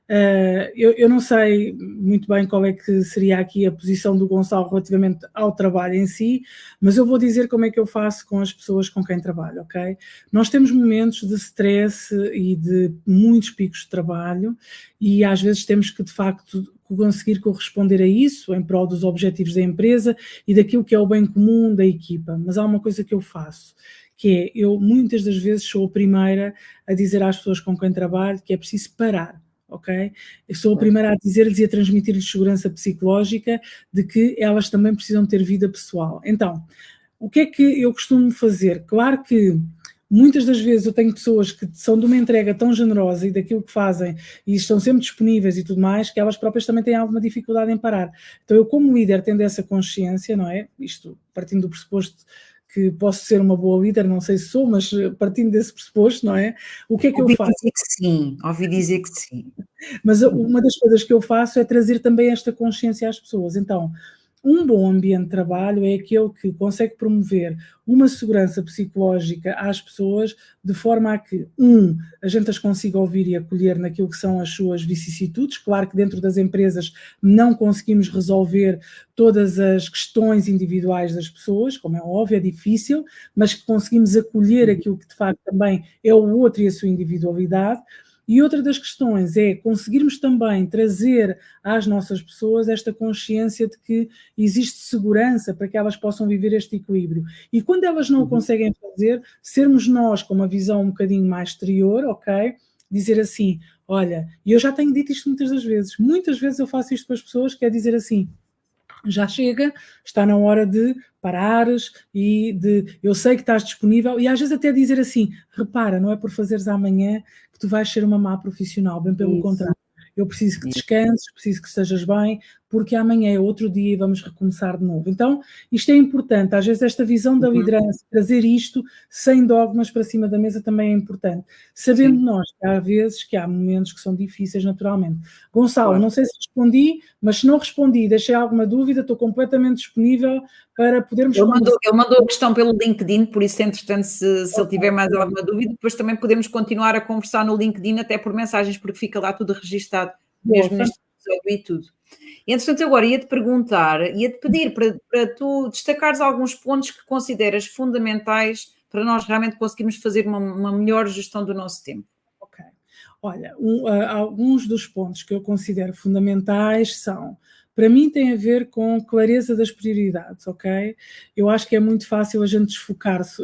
é, eu não sei muito bem qual é que seria aqui a posição do Gonçalo relativamente ao trabalho em si, mas eu vou dizer como é que eu faço com as pessoas com quem trabalho, ok? Nós temos momentos de stress e de muitos picos de trabalho e às vezes temos que, de facto, conseguir corresponder a isso em prol dos objetivos da empresa e daquilo que é o bem comum da equipa. Mas há uma coisa que eu faço, que é, eu muitas das vezes sou a primeira a dizer às pessoas com quem trabalho que é preciso parar. Ok? Eu sou a primeira a dizer-lhes e a transmitir-lhes segurança psicológica de que elas também precisam ter vida pessoal. Então, o que é que eu costumo fazer? Claro que muitas das vezes eu tenho pessoas que são de uma entrega tão generosa e daquilo que fazem e estão sempre disponíveis e tudo mais, que elas próprias também têm alguma dificuldade em parar. Então eu, como líder, tendo essa consciência, não é? Isto partindo do pressuposto que posso ser uma boa líder, não sei se sou, mas partindo desse pressuposto, não é? O que é que eu faço? Ouvi dizer que sim. Mas uma das coisas que eu faço é trazer também esta consciência às pessoas. Então, um bom ambiente de trabalho é aquele que consegue promover uma segurança psicológica às pessoas, de forma a que, a gente as consiga ouvir e acolher naquilo que são as suas vicissitudes. Claro que dentro das empresas não conseguimos resolver todas as questões individuais das pessoas, como é óbvio, é difícil, mas que conseguimos acolher aquilo que de facto também é o outro e a sua individualidade. E outra das questões é conseguirmos também trazer às nossas pessoas esta consciência de que existe segurança para que elas possam viver este equilíbrio. E quando elas não o conseguem fazer, sermos nós com uma visão um bocadinho mais exterior, ok? Dizer assim, olha, e eu já tenho dito isto muitas vezes eu faço isto com as pessoas, que é dizer assim, já chega, está na hora de parares e de, eu sei que estás disponível, e às vezes até dizer assim, repara, não é por fazeres amanhã que tu vais ser uma má profissional, bem pelo contrário. Eu preciso que descanses, preciso que estejas bem, porque amanhã é outro dia e vamos recomeçar de novo. Então, isto é importante. Às vezes esta visão da liderança, trazer isto sem dogmas para cima da mesa também é importante. Sabendo nós que há vezes que há momentos que são difíceis naturalmente. Gonçalo, não sei se respondi, mas se não respondi, deixei alguma dúvida, estou completamente disponível para podermos conversar. Ele mandou a questão pelo LinkedIn, por isso, entretanto, se ele tiver mais alguma dúvida, depois também podemos continuar a conversar no LinkedIn, até por mensagens, porque fica lá tudo registado, mesmo neste episódio e tudo. E, entretanto, agora ia-te perguntar, ia-te pedir para tu destacares alguns pontos que consideras fundamentais para nós realmente conseguirmos fazer uma melhor gestão do nosso tempo. Ok. Olha, alguns dos pontos que eu considero fundamentais são, para mim tem a ver com clareza das prioridades, ok? Eu acho que é muito fácil a gente desfocar-se.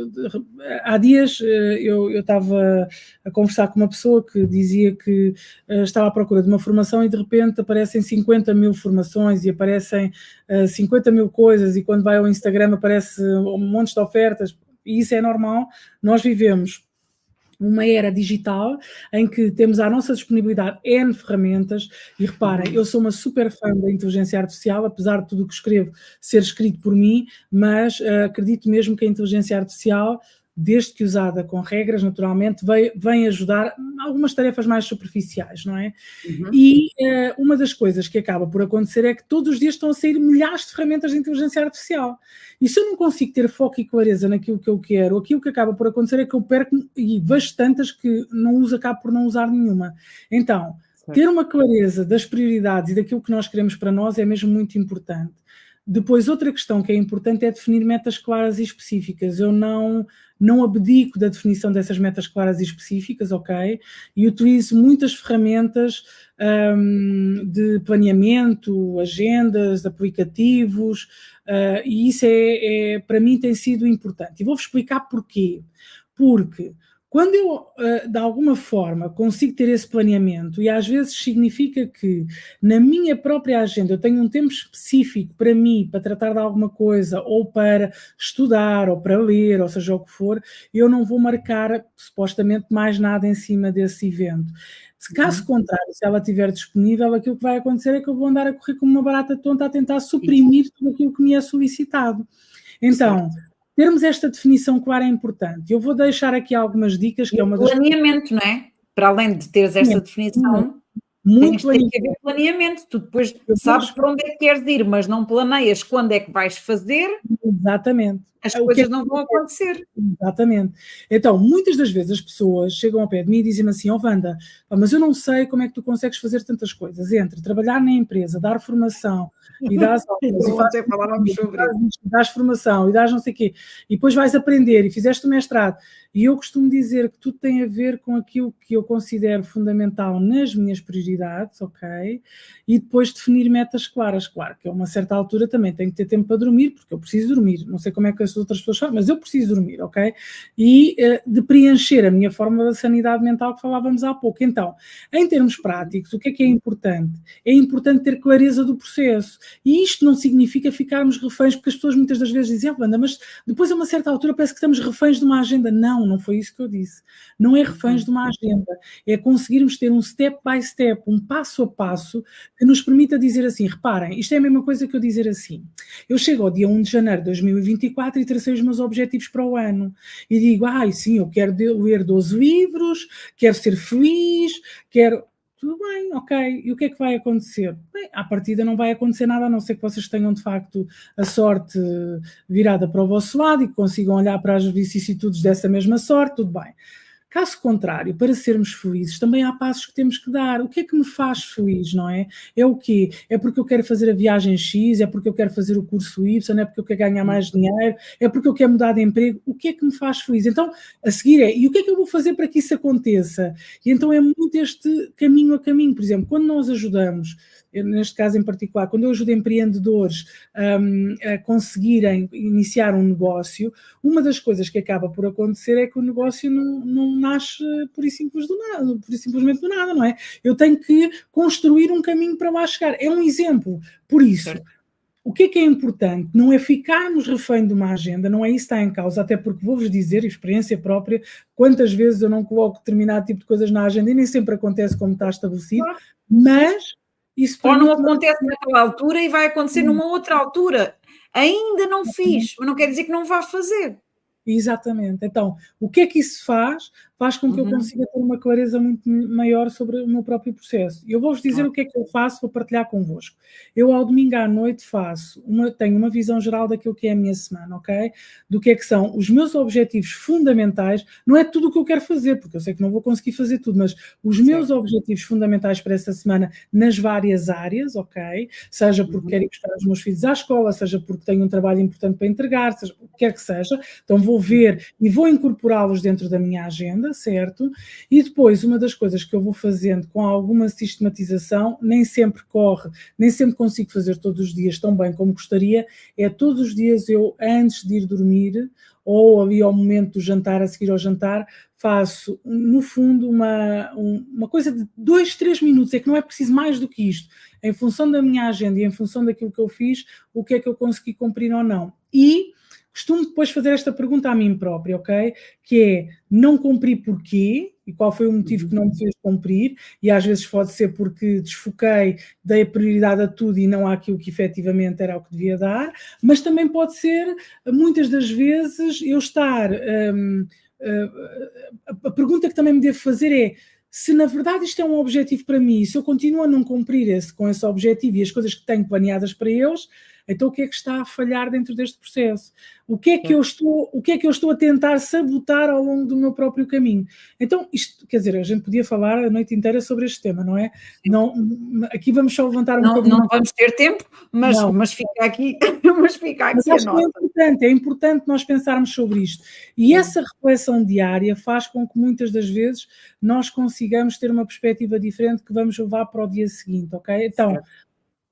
Há dias eu estava a conversar com uma pessoa que dizia que estava à procura de uma formação e de repente aparecem 50 mil formações e aparecem 50 mil coisas e quando vai ao Instagram aparece um monte de ofertas e isso é normal. Nós vivemos uma era digital em que temos à nossa disponibilidade N ferramentas e reparem, eu sou uma super fã da inteligência artificial, apesar de tudo o que escrevo ser escrito por mim, mas acredito mesmo que a inteligência artificial desde que usada com regras, naturalmente, vem ajudar algumas tarefas mais superficiais, não é? E uma das coisas que acaba por acontecer é que todos os dias estão a sair milhares de ferramentas de inteligência artificial. E se eu não consigo ter foco e clareza naquilo que eu quero, aquilo que acaba por acontecer é que eu perco, e vejo tantas que não uso, acabo por não usar nenhuma. Então, ter uma clareza das prioridades e daquilo que nós queremos para nós é mesmo muito importante. Depois, outra questão que é importante é definir metas claras e específicas. Eu não abdico da definição dessas metas claras e específicas, ok? E utilizo muitas ferramentas de planeamento, agendas, aplicativos, e isso para mim tem sido importante. E vou-vos explicar porquê. Porque quando eu, de alguma forma, consigo ter esse planeamento, e às vezes significa que na minha própria agenda eu tenho um tempo específico para mim, para tratar de alguma coisa, ou para estudar, ou para ler, ou seja o que for, eu não vou marcar, supostamente, mais nada em cima desse evento. Se caso contrário, se ela estiver disponível, aquilo que vai acontecer é que eu vou andar a correr como uma barata tonta a tentar suprimir tudo aquilo que me é solicitado. Então, termos esta definição clara é importante. Eu vou deixar aqui algumas dicas, que é uma das... Planeamento, não é? Para além de teres essa definição, tens que haver planeamento. Tu depois sabes para onde é que queres ir, mas não planeias quando é que vais fazer. Exatamente. As coisas não vão acontecer. Exatamente. Então, muitas das vezes as pessoas chegam ao pé de mim e dizem-me assim: Wanda, mas eu não sei como é que tu consegues fazer tantas coisas. Entre trabalhar na empresa, dar formação e dar formação e dar não sei o quê, e depois vais aprender e fizeste o mestrado. E eu costumo dizer que tudo tem a ver com aquilo que eu considero fundamental nas minhas prioridades, ok? E depois definir metas claras. Claro que a uma certa altura também tenho que ter tempo para dormir, porque eu preciso dormir. Não sei como é que as outras pessoas falam, mas eu preciso dormir, ok? E de preencher a minha fórmula da sanidade mental que falávamos há pouco. Então, em termos práticos, o que é importante? É importante ter clareza do processo. E isto não significa ficarmos reféns, porque as pessoas muitas das vezes dizem: Wanda, mas depois a uma certa altura parece que estamos reféns de uma agenda. Não foi isso que eu disse. Não é reféns de uma agenda. É conseguirmos ter um step by step, um passo a passo, que nos permita dizer assim: reparem, isto é a mesma coisa que eu dizer assim: eu chego ao dia 1 de janeiro de 2024 e tracei os meus objetivos para o ano. E digo: sim, eu quero ler 12 livros, quero ser feliz, quero... Tudo bem, ok. E o que é que vai acontecer? Bem, à partida não vai acontecer nada, a não ser que vocês tenham, de facto, a sorte virada para o vosso lado e que consigam olhar para as vicissitudes dessa mesma sorte, tudo bem. Caso contrário, para sermos felizes, também há passos que temos que dar. O que é que me faz feliz, não é? É o quê? É porque eu quero fazer a viagem X, é porque eu quero fazer o curso Y, é porque eu quero ganhar mais dinheiro, é porque eu quero mudar de emprego. O que é que me faz feliz? Então, a seguir e o que é que eu vou fazer para que isso aconteça? E então é muito este caminho a caminho. Por exemplo, quando nós ajudamos, neste caso em particular, quando eu ajudo empreendedores a conseguirem iniciar um negócio, uma das coisas que acaba por acontecer é que o negócio não nasce por e simplesmente do nada, não é? Eu tenho que construir um caminho para lá chegar. É um exemplo. Por isso, o que é importante? Não é ficarmos refém de uma agenda, não é isso que está em causa, até porque vou-vos dizer, experiência própria, quantas vezes eu não coloco determinado tipo de coisas na agenda e nem sempre acontece como está estabelecido, mas... Ou não acontece naquela altura e vai acontecer numa outra altura. Ainda não fiz, mas não quer dizer que não vá fazer. Exatamente. Então, o que é que isso faz? Faz com que eu consiga ter uma clareza muito maior sobre o meu próprio processo. Eu vou-vos dizer o que é que eu faço, vou partilhar convosco. Eu, ao domingo à noite, tenho uma visão geral daquilo que é a minha semana, ok? Do que é que são os meus objetivos fundamentais. Não é tudo o que eu quero fazer, porque eu sei que não vou conseguir fazer tudo, mas os meus objetivos fundamentais para essa semana nas várias áreas, ok? Seja porque quero ir buscar os meus filhos à escola, seja porque tenho um trabalho importante para entregar, seja o que quer que seja. Então vou ver e vou incorporá-los dentro da minha agenda, certo? E depois, uma das coisas que eu vou fazendo com alguma sistematização, nem sempre consigo fazer todos os dias tão bem como gostaria, é todos os dias eu, antes de ir dormir, ou ali ao momento do jantar, a seguir ao jantar, faço, no fundo, uma coisa de 2, 3 minutos, é que não é preciso mais do que isto, em função da minha agenda e em função daquilo que eu fiz, o que é que eu consegui cumprir ou não. E costumo depois fazer esta pergunta a mim própria, ok? Que é, não cumpri porquê? e qual foi o motivo que não me fez cumprir, e às vezes pode ser porque desfoquei, dei a prioridade a tudo e não àquilo que efetivamente era o que devia dar, mas também pode ser, muitas das vezes, eu estar... a pergunta que também me devo fazer é: se na verdade isto é um objetivo para mim, se eu continuo a não cumprir com esse objetivo e as coisas que tenho planeadas para eles, então o que é que está a falhar dentro deste processo? O que é que eu estou a tentar sabotar ao longo do meu próprio caminho? Então, isto, quer dizer, a gente podia falar a noite inteira sobre este tema, não é? Não, aqui vamos só levantar um bocadinho. Não vamos ter tempo, mas fica aqui, mas a acho nota. Que é importante nós pensarmos sobre isto. E essa reflexão diária faz com que muitas das vezes nós consigamos ter uma perspectiva diferente que vamos levar para o dia seguinte, ok? Então,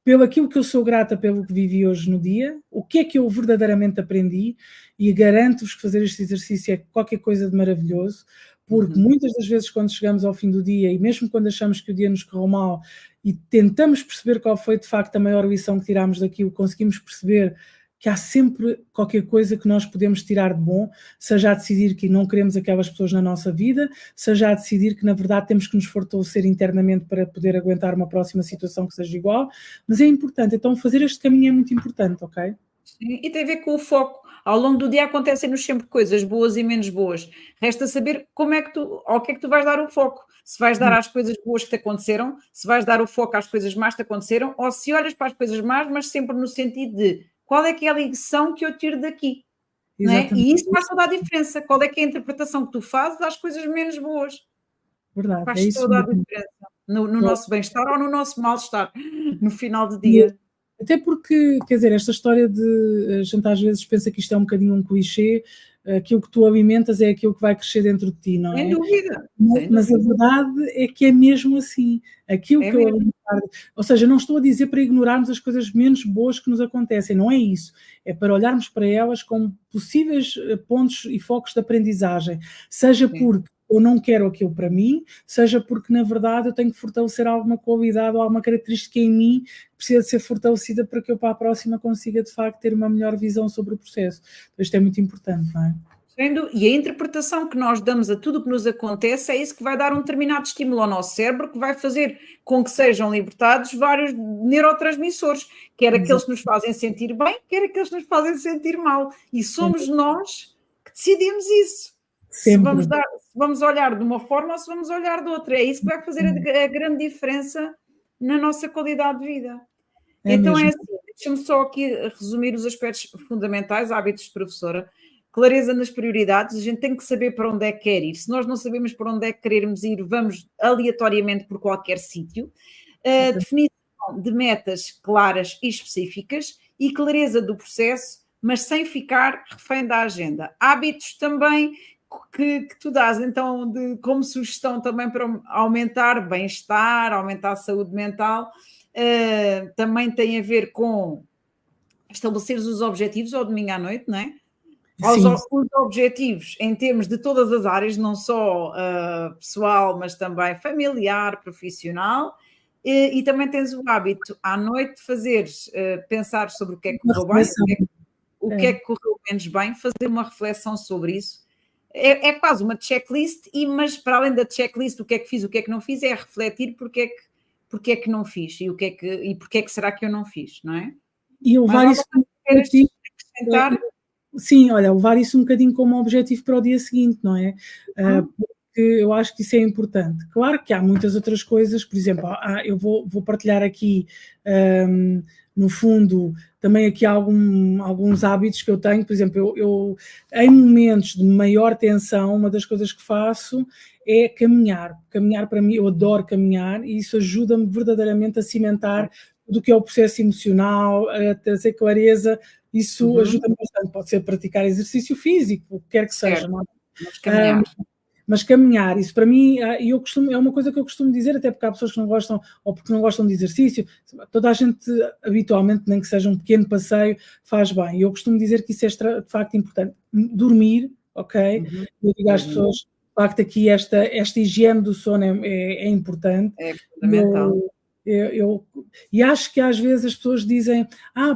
pelo aquilo que eu sou grata pelo que vivi hoje no dia, o que é que eu verdadeiramente aprendi, e garanto-vos que fazer este exercício é qualquer coisa de maravilhoso, porque muitas das vezes quando chegamos ao fim do dia, e mesmo quando achamos que o dia nos correu mal, e tentamos perceber qual foi de facto a maior lição que tirámos daquilo, conseguimos perceber que há sempre qualquer coisa que nós podemos tirar de bom, seja a decidir que não queremos aquelas pessoas na nossa vida, seja a decidir que na verdade temos que nos fortalecer internamente para poder aguentar uma próxima situação que seja igual, mas é importante, então fazer este caminho é muito importante, ok? Sim, e tem a ver com o foco. Ao longo do dia acontecem-nos sempre coisas boas e menos boas. Resta saber ao que é que tu vais dar o foco. Se vais dar às coisas boas que te aconteceram, se vais dar o foco às coisas más que te aconteceram, ou se olhas para as coisas más, mas sempre no sentido de qual é que é a lição que eu tiro daqui. Não é? E isso faz toda a diferença. Qual é que é a interpretação que tu fazes das coisas menos boas? Verdade, Faz é isso toda a mesmo. diferença no nosso bem-estar ou no nosso mal-estar no final do dia. Até porque, quer dizer, esta história de a gente às vezes pensa que isto é um bocadinho um clichê, aquilo que tu alimentas é aquilo que vai crescer dentro de ti, não é? Sem dúvida. Mas a verdade é que é mesmo assim. Aquilo que eu alimentar, ou seja, não estou a dizer para ignorarmos as coisas menos boas que nos acontecem, não é isso. É para olharmos para elas como possíveis pontos e focos de aprendizagem, seja porque eu não quero aquilo para mim, seja porque na verdade eu tenho que fortalecer alguma qualidade ou alguma característica em mim que precisa de ser fortalecida para que eu para a próxima consiga de facto ter uma melhor visão sobre o processo. Então, isto é muito importante, não é? E a interpretação que nós damos a tudo o que nos acontece é isso que vai dar um determinado estímulo ao nosso cérebro, que vai fazer com que sejam libertados vários neurotransmissores, quer aqueles que nos fazem sentir bem, quer aqueles que nos fazem sentir mal. E somos nós que decidimos isso. Se vamos olhar de uma forma ou se vamos olhar de outra. É isso que vai fazer a grande diferença na nossa qualidade de vida. Então mesmo. É assim, deixa-me só aqui resumir os aspectos fundamentais, hábitos de professora. Clareza nas prioridades, a gente tem que saber para onde é que quer ir. Se nós não sabemos para onde é que queremos ir, vamos aleatoriamente por qualquer sítio. Definição de metas claras e específicas e clareza do processo, mas sem ficar refém da agenda. Hábitos também que tu dás, então, como sugestão também para aumentar bem-estar, aumentar a saúde mental, também tem a ver com estabelecer os objetivos ao domingo à noite, não é? Os objetivos em termos de todas as áreas, não só pessoal, mas também familiar, profissional, e também tens o hábito à noite de fazeres, pensar sobre o que é que correu bem, o que é que correu menos bem, fazer uma reflexão sobre isso. É quase uma checklist, mas para além da checklist, o que é que fiz, o que é que não fiz, é refletir porque é que não fiz e porque é que será que eu não fiz, não é? E levar isso como objetivo. Sim, olha, levar isso um bocadinho como objetivo para o dia seguinte, não é? Porque eu acho que isso é importante. Claro que há muitas outras coisas, por exemplo, eu vou partilhar aqui, no fundo, também aqui alguns hábitos que eu tenho. Por exemplo, eu em momentos de maior tensão, uma das coisas que faço é caminhar. Caminhar para mim, eu adoro caminhar e isso ajuda-me verdadeiramente a cimentar tudo o que é o processo emocional, a trazer clareza. Isso ajuda-me bastante. Pode ser praticar exercício físico, o que quer que seja. Não é? Mas caminhar, isso para mim, é uma coisa que eu costumo dizer, até porque há pessoas que não gostam, ou porque não gostam de exercício, toda a gente habitualmente, nem que seja um pequeno passeio, faz bem. E eu costumo dizer que isso é de facto importante. Dormir, ok? Eu digo às pessoas, de facto aqui esta higiene do sono é importante. É fundamental. E acho que às vezes as pessoas dizem,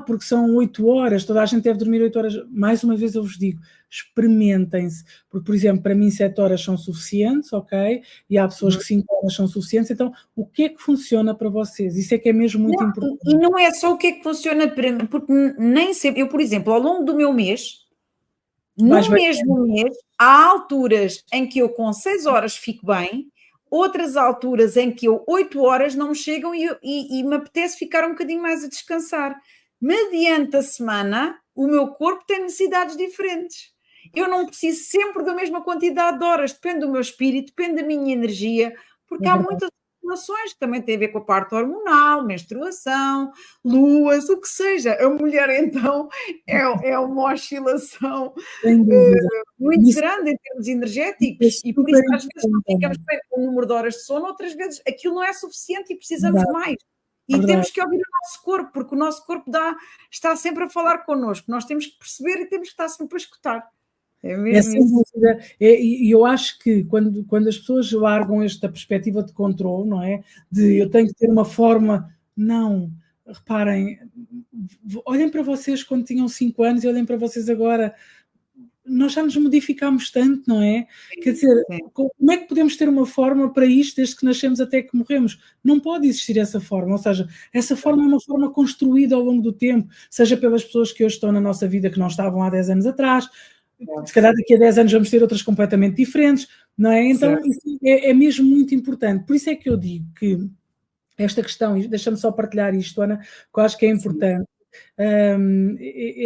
porque são 8 horas, toda a gente deve dormir 8 horas. Mais uma vez eu vos digo, experimentem-se, porque, por exemplo, para mim 7 horas são suficientes, ok? E há pessoas que 5 horas são suficientes, então o que é que funciona para vocês? Isso é que é mesmo muito importante. E não é só o que é que funciona para mim, porque nem sempre, eu, por exemplo, ao longo do meu mês, no mesmo mês, há alturas em que eu com 6 horas fico bem, outras alturas em que eu 8 horas não me chegam e me apetece ficar um bocadinho mais a descansar. Mediante a semana, o meu corpo tem necessidades diferentes. Eu não preciso sempre da mesma quantidade de horas, depende do meu espírito, depende da minha energia, porque há muitas relações que também têm a ver com a parte hormonal, menstruação, luas, o que seja. A mulher, então, é uma oscilação muito grande em termos energéticos e por isso às vezes não ficamos bem com o número de horas de sono, outras vezes aquilo não é suficiente e precisamos de mais. E temos que ouvir o nosso corpo, porque o nosso corpo está sempre a falar connosco. Nós temos que perceber e temos que estar sempre a escutar. É mesmo isso. E eu acho que quando as pessoas largam esta perspectiva de controle, não é? De eu tenho que ter uma forma... Não, reparem, olhem para vocês quando tinham 5 anos e olhem para vocês agora. Nós já nos modificámos tanto, não é? Quer dizer, como é que podemos ter uma forma para isto desde que nascemos até que morremos? Não pode existir essa forma, ou seja, essa forma é uma forma construída ao longo do tempo, seja pelas pessoas que hoje estão na nossa vida que não estavam há 10 anos atrás, se calhar daqui a 10 anos vamos ter outras completamente diferentes, não é? Então isso é mesmo muito importante. Por isso é que eu digo que esta questão, deixa-me só partilhar isto, Ana, que eu acho que é importante.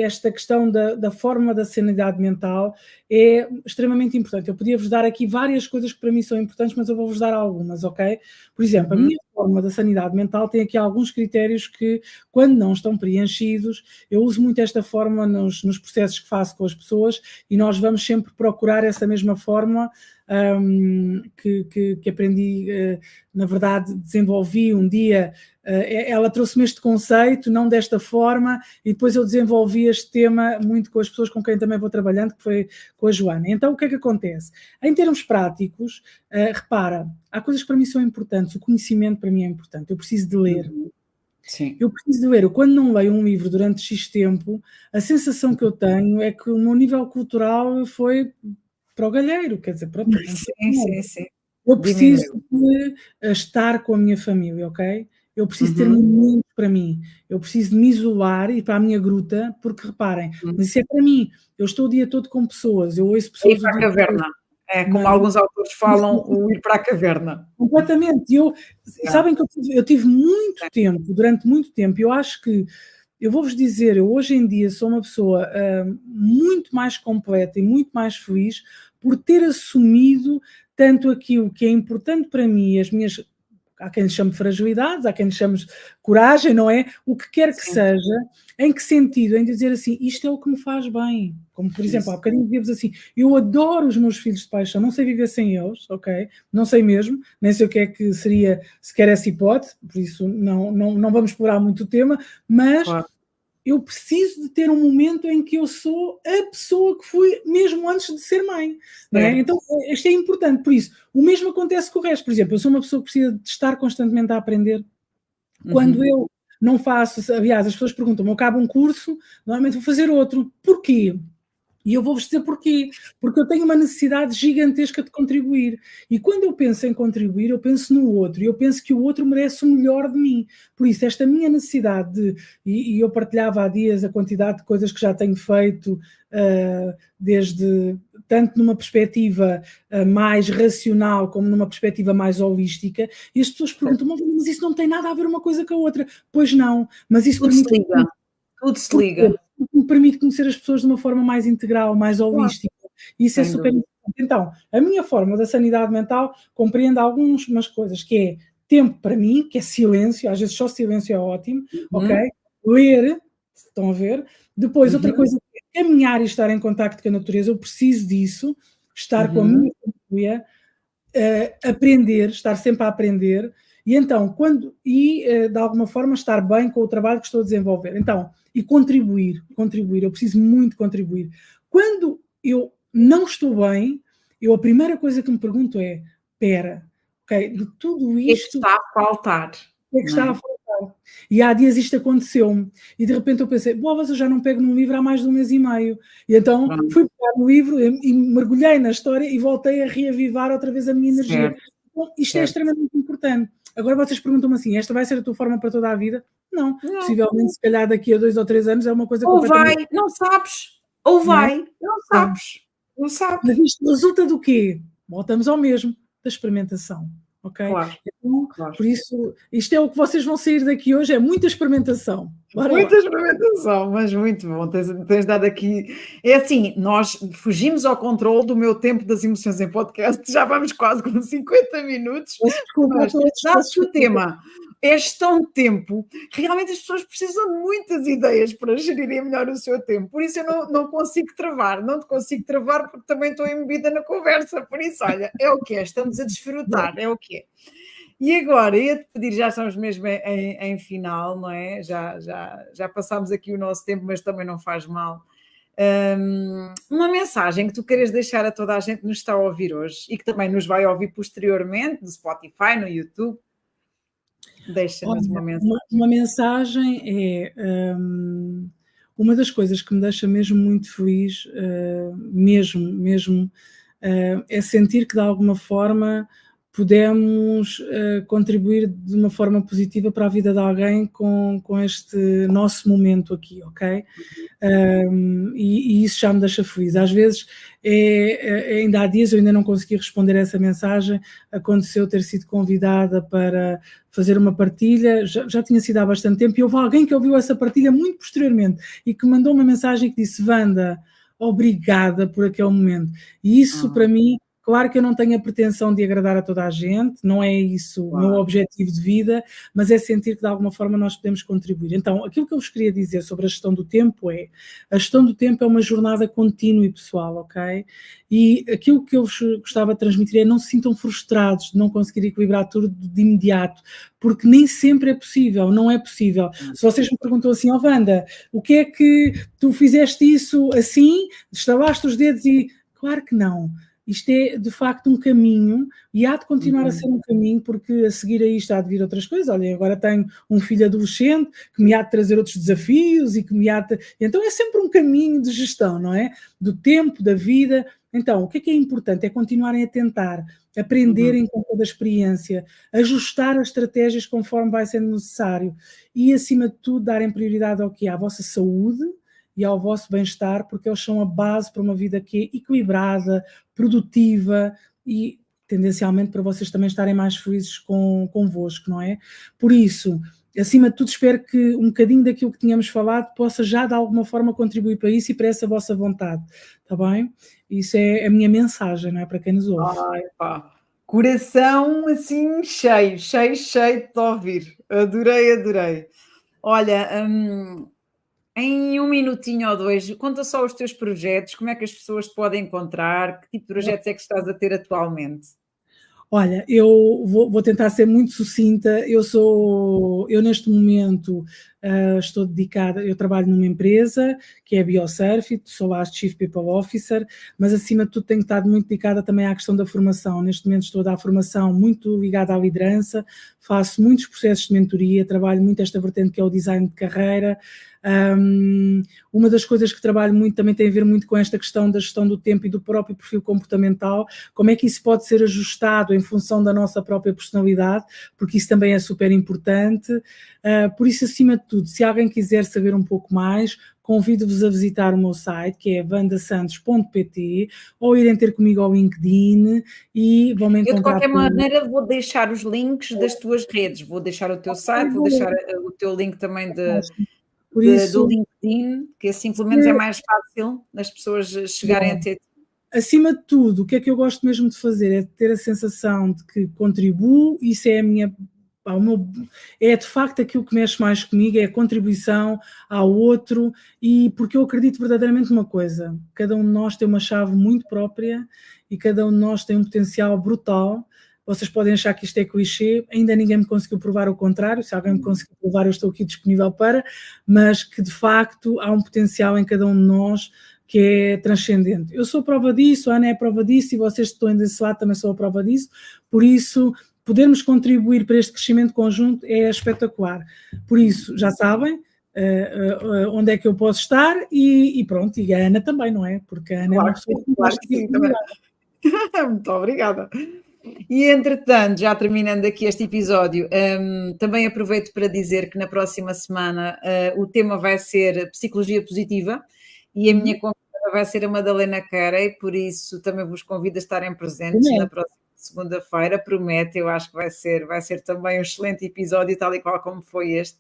Esta questão da forma da sanidade mental é extremamente importante. Eu podia vos dar aqui várias coisas que para mim são importantes, mas eu vou-vos dar algumas, ok? Por exemplo, a minha forma da sanidade mental tem aqui alguns critérios que, quando não estão preenchidos, eu uso muito esta forma nos processos que faço com as pessoas e nós vamos sempre procurar essa mesma forma que aprendi, na verdade, desenvolvi um dia. Ela trouxe-me este conceito, não desta forma, e depois eu desenvolvi este tema muito com as pessoas com quem também vou trabalhando, que foi com a Joana. Então, o que é que acontece? Em termos práticos, repara, há coisas que para mim são importantes, o conhecimento para mim é importante, eu preciso de ler. Sim. Eu preciso de ler. Eu, quando não leio um livro durante X tempo, a sensação que eu tenho é que o meu nível cultural foi para o galheiro, quer dizer, pronto. Sim. Eu preciso de estar com a minha família, ok? Eu preciso ter momento para mim, eu preciso de me isolar e ir para a minha gruta, porque reparem, mas isso é para mim, eu estou o dia todo com pessoas, eu ouço pessoas... Ir para a caverna, como alguns autores falam, o ir para a caverna. Completamente, sabem que eu tive muito tempo, durante muito tempo, eu acho que, eu vou-vos dizer, eu hoje em dia sou uma pessoa muito mais completa e muito mais feliz por ter assumido tanto aquilo que é importante para mim, as minhas... Há quem lhe chame fragilidades, há quem lhe chame coragem, não é? O que quer que seja, em que sentido? Em dizer assim, isto é o que me faz bem. Como, por exemplo, há bocadinho dizíamos assim, eu adoro os meus filhos de paixão, não sei viver sem eles, ok? Não sei mesmo, nem sei o que é que seria sequer essa hipótese, por isso não vamos explorar muito o tema, mas... Claro. Eu preciso de ter um momento em que eu sou a pessoa que fui mesmo antes de ser mãe. Não é? Então, isto é importante. Por isso, o mesmo acontece com o resto. Por exemplo, eu sou uma pessoa que precisa de estar constantemente a aprender. Quando eu não faço... Aliás, as pessoas perguntam-me, eu acabo um curso, normalmente vou fazer outro. Porquê? E eu vou-vos dizer porquê. Porque eu tenho uma necessidade gigantesca de contribuir. E quando eu penso em contribuir, eu penso no outro. E eu penso que o outro merece o melhor de mim. Por isso, esta minha necessidade de... E eu partilhava há dias a quantidade de coisas que já tenho feito, desde... tanto numa perspectiva mais racional como numa perspectiva mais holística. E as pessoas perguntam, mas isso não tem nada a ver uma coisa com a outra. Pois não, mas isso permite... Tudo se liga. Me permite conhecer as pessoas de uma forma mais integral, mais holística. Isso é super importante. Então, a minha forma da sanidade mental compreende algumas coisas, que é tempo para mim, que é silêncio, às vezes só silêncio é ótimo, ok? Ler, estão a ver? Depois, outra coisa é caminhar e estar em contacto com a natureza, eu preciso disso, estar com a minha família, aprender, estar sempre a aprender, e então, de alguma forma estar bem com o trabalho que estou a desenvolver. Então, e contribuir, eu preciso muito contribuir. Quando eu não estou bem, a primeira coisa que me pergunto é, espera, ok, de tudo isto... está a faltar. o que é que está a faltar? E há dias isto aconteceu-me. E de repente eu pensei, mas eu já não pego num livro há mais de 1 mês e meio. E então fui pegar no livro e mergulhei na história e voltei a reavivar outra vez a minha energia. Então, isto é extremamente importante. Agora vocês perguntam-me assim, esta vai ser a tua forma para toda a vida? Não. Possivelmente, se calhar daqui a 2 ou 3 anos é uma coisa completamente... Ou vai, não sabes. Ou vai, não sabes. Não sabes. Mas isto resulta do quê? Voltamos ao mesmo, da experimentação. Ok? Claro, então, claro. Por isso, isto é o que vocês vão sair daqui hoje, é muita experimentação. Muita experimentação, mas muito bom, tens dado aqui... É assim, nós fugimos ao controle do meu tempo das emoções em podcast, já vamos quase com 50 minutos, mas dado o tema é gestão de tempo, realmente as pessoas precisam de muitas ideias para gerirem melhor o seu tempo, por isso eu não consigo travar, não te consigo travar porque também estou embebida na conversa, por isso, olha, é o que é, estamos a desfrutar, é o que é. E agora, ia-te pedir, já estamos mesmo em final, não é? Já passámos aqui o nosso tempo, mas também não faz mal. Uma mensagem que tu queres deixar a toda a gente que nos está a ouvir hoje e que também nos vai ouvir posteriormente, no Spotify, no YouTube. Deixa-nos uma mensagem. Uma mensagem é... uma das coisas que me deixa mesmo muito feliz, mesmo, é sentir que de alguma forma podemos contribuir de uma forma positiva para a vida de alguém com este nosso momento aqui, ok? E isso já me deixa feliz. Às vezes, ainda há dias eu ainda não consegui responder a essa mensagem, aconteceu ter sido convidada para fazer uma partilha, já tinha sido há bastante tempo, e houve alguém que ouviu essa partilha muito posteriormente e que mandou uma mensagem que disse: Wanda, obrigada por aquele momento. E isso para mim... Claro que eu não tenho a pretensão de agradar a toda a gente, não é isso o meu objetivo de vida, mas é sentir que de alguma forma nós podemos contribuir. Então, aquilo que eu vos queria dizer sobre a gestão do tempo é, a gestão do tempo é uma jornada contínua e pessoal, ok? E aquilo que eu vos gostava de transmitir é não se sintam frustrados de não conseguir equilibrar tudo de imediato, porque nem sempre é possível, não é possível. Se vocês me perguntam assim, Wanda, o que é que tu fizeste isso assim, estalaste os dedos e... Claro que não. Isto é, de facto, um caminho e há de continuar a ser um caminho, porque a seguir a isto há de vir outras coisas. Olha, agora tenho um filho adolescente que me há de trazer outros desafios e que me há de... Então é sempre um caminho de gestão, não é? Do tempo, da vida. Então, o que é importante? É continuarem a tentar, aprenderem com toda a experiência, ajustar as estratégias conforme vai sendo necessário e, acima de tudo, darem prioridade ao que é a vossa saúde e ao vosso bem-estar, porque eles são a base para uma vida que é equilibrada, produtiva e, tendencialmente, para vocês também estarem mais felizes convosco, não é? Por isso, acima de tudo, espero que um bocadinho daquilo que tínhamos falado possa já, de alguma forma, contribuir para isso e para essa vossa vontade, está bem? Isso é a minha mensagem, não é? Para quem nos ouve. Ai, pá. Coração, assim, cheio de te ouvir. Adorei. Olha... Em 1 minutinho ou 2, conta só os teus projetos, como é que as pessoas te podem encontrar, que tipo de projetos é que estás a ter atualmente? Olha, eu vou tentar ser muito sucinta. Eu neste momento estou dedicada, eu trabalho numa empresa que é a BioSurf, sou lá Chief People Officer, mas acima de tudo tenho estado muito dedicada também à questão da formação. Neste momento estou a dar formação muito ligada à liderança, faço muitos processos de mentoria, trabalho muito esta vertente que é o design de carreira. Uma das coisas que trabalho muito também tem a ver muito com esta questão da gestão do tempo e do próprio perfil comportamental, como é que isso pode ser ajustado em função da nossa própria personalidade, porque isso também é super importante. Por isso, acima de tudo, se alguém quiser saber um pouco mais, convido-vos a visitar o meu site, que é wandasantos.pt, ou irem ter comigo ao LinkedIn e vão-me encontrar. Eu, de qualquer maneira, vou deixar os links das tuas redes, vou deixar o teu site, vou deixar o teu link também do LinkedIn, que assim pelo menos é mais fácil as pessoas chegarem a ter. Acima de tudo, o que é que eu gosto mesmo de fazer é ter a sensação de que contribuo, isso é a minha... é de facto aquilo que mexe mais comigo, é a contribuição ao outro, e porque eu acredito verdadeiramente numa coisa: cada um de nós tem uma chave muito própria e cada um de nós tem um potencial brutal. Vocês podem achar que isto é clichê, ainda ninguém me conseguiu provar o contrário. Se alguém me conseguir provar, eu estou aqui disponível para, mas que de facto há um potencial em cada um de nós que é transcendente. Eu sou a prova disso, a Ana é a prova disso e vocês que estão desse lado também são a prova disso. Por isso, podermos contribuir para este crescimento conjunto é espetacular. Por isso, já sabem onde é que eu posso estar e pronto, e a Ana também, não é? Porque a Ana é uma pessoa que claro que sim, também. Muito obrigada. E entretanto, já terminando aqui este episódio, também aproveito para dizer que na próxima semana o tema vai ser Psicologia Positiva e a minha convidada vai ser a Madalena Carey, por isso também vos convido a estarem presentes na próxima segunda-feira. Promete, eu acho que vai ser também um excelente episódio, tal e qual como foi este.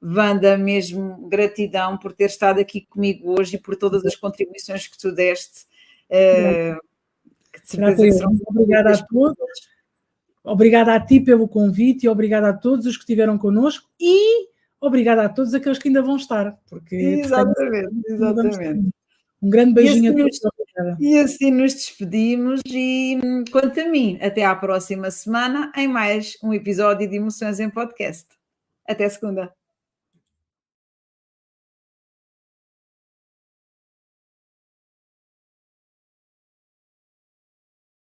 Wanda, mesmo gratidão por ter estado aqui comigo hoje e por todas as contribuições que tu deste. Obrigada a todos. Obrigada a ti pelo convite e obrigada a todos os que estiveram connosco e obrigada a todos aqueles que ainda vão estar. Porque, exatamente. Um grande beijinho a todos. E assim nos despedimos e, quanto a mim, até à próxima semana em mais um episódio de Emoções em Podcast. Até segunda.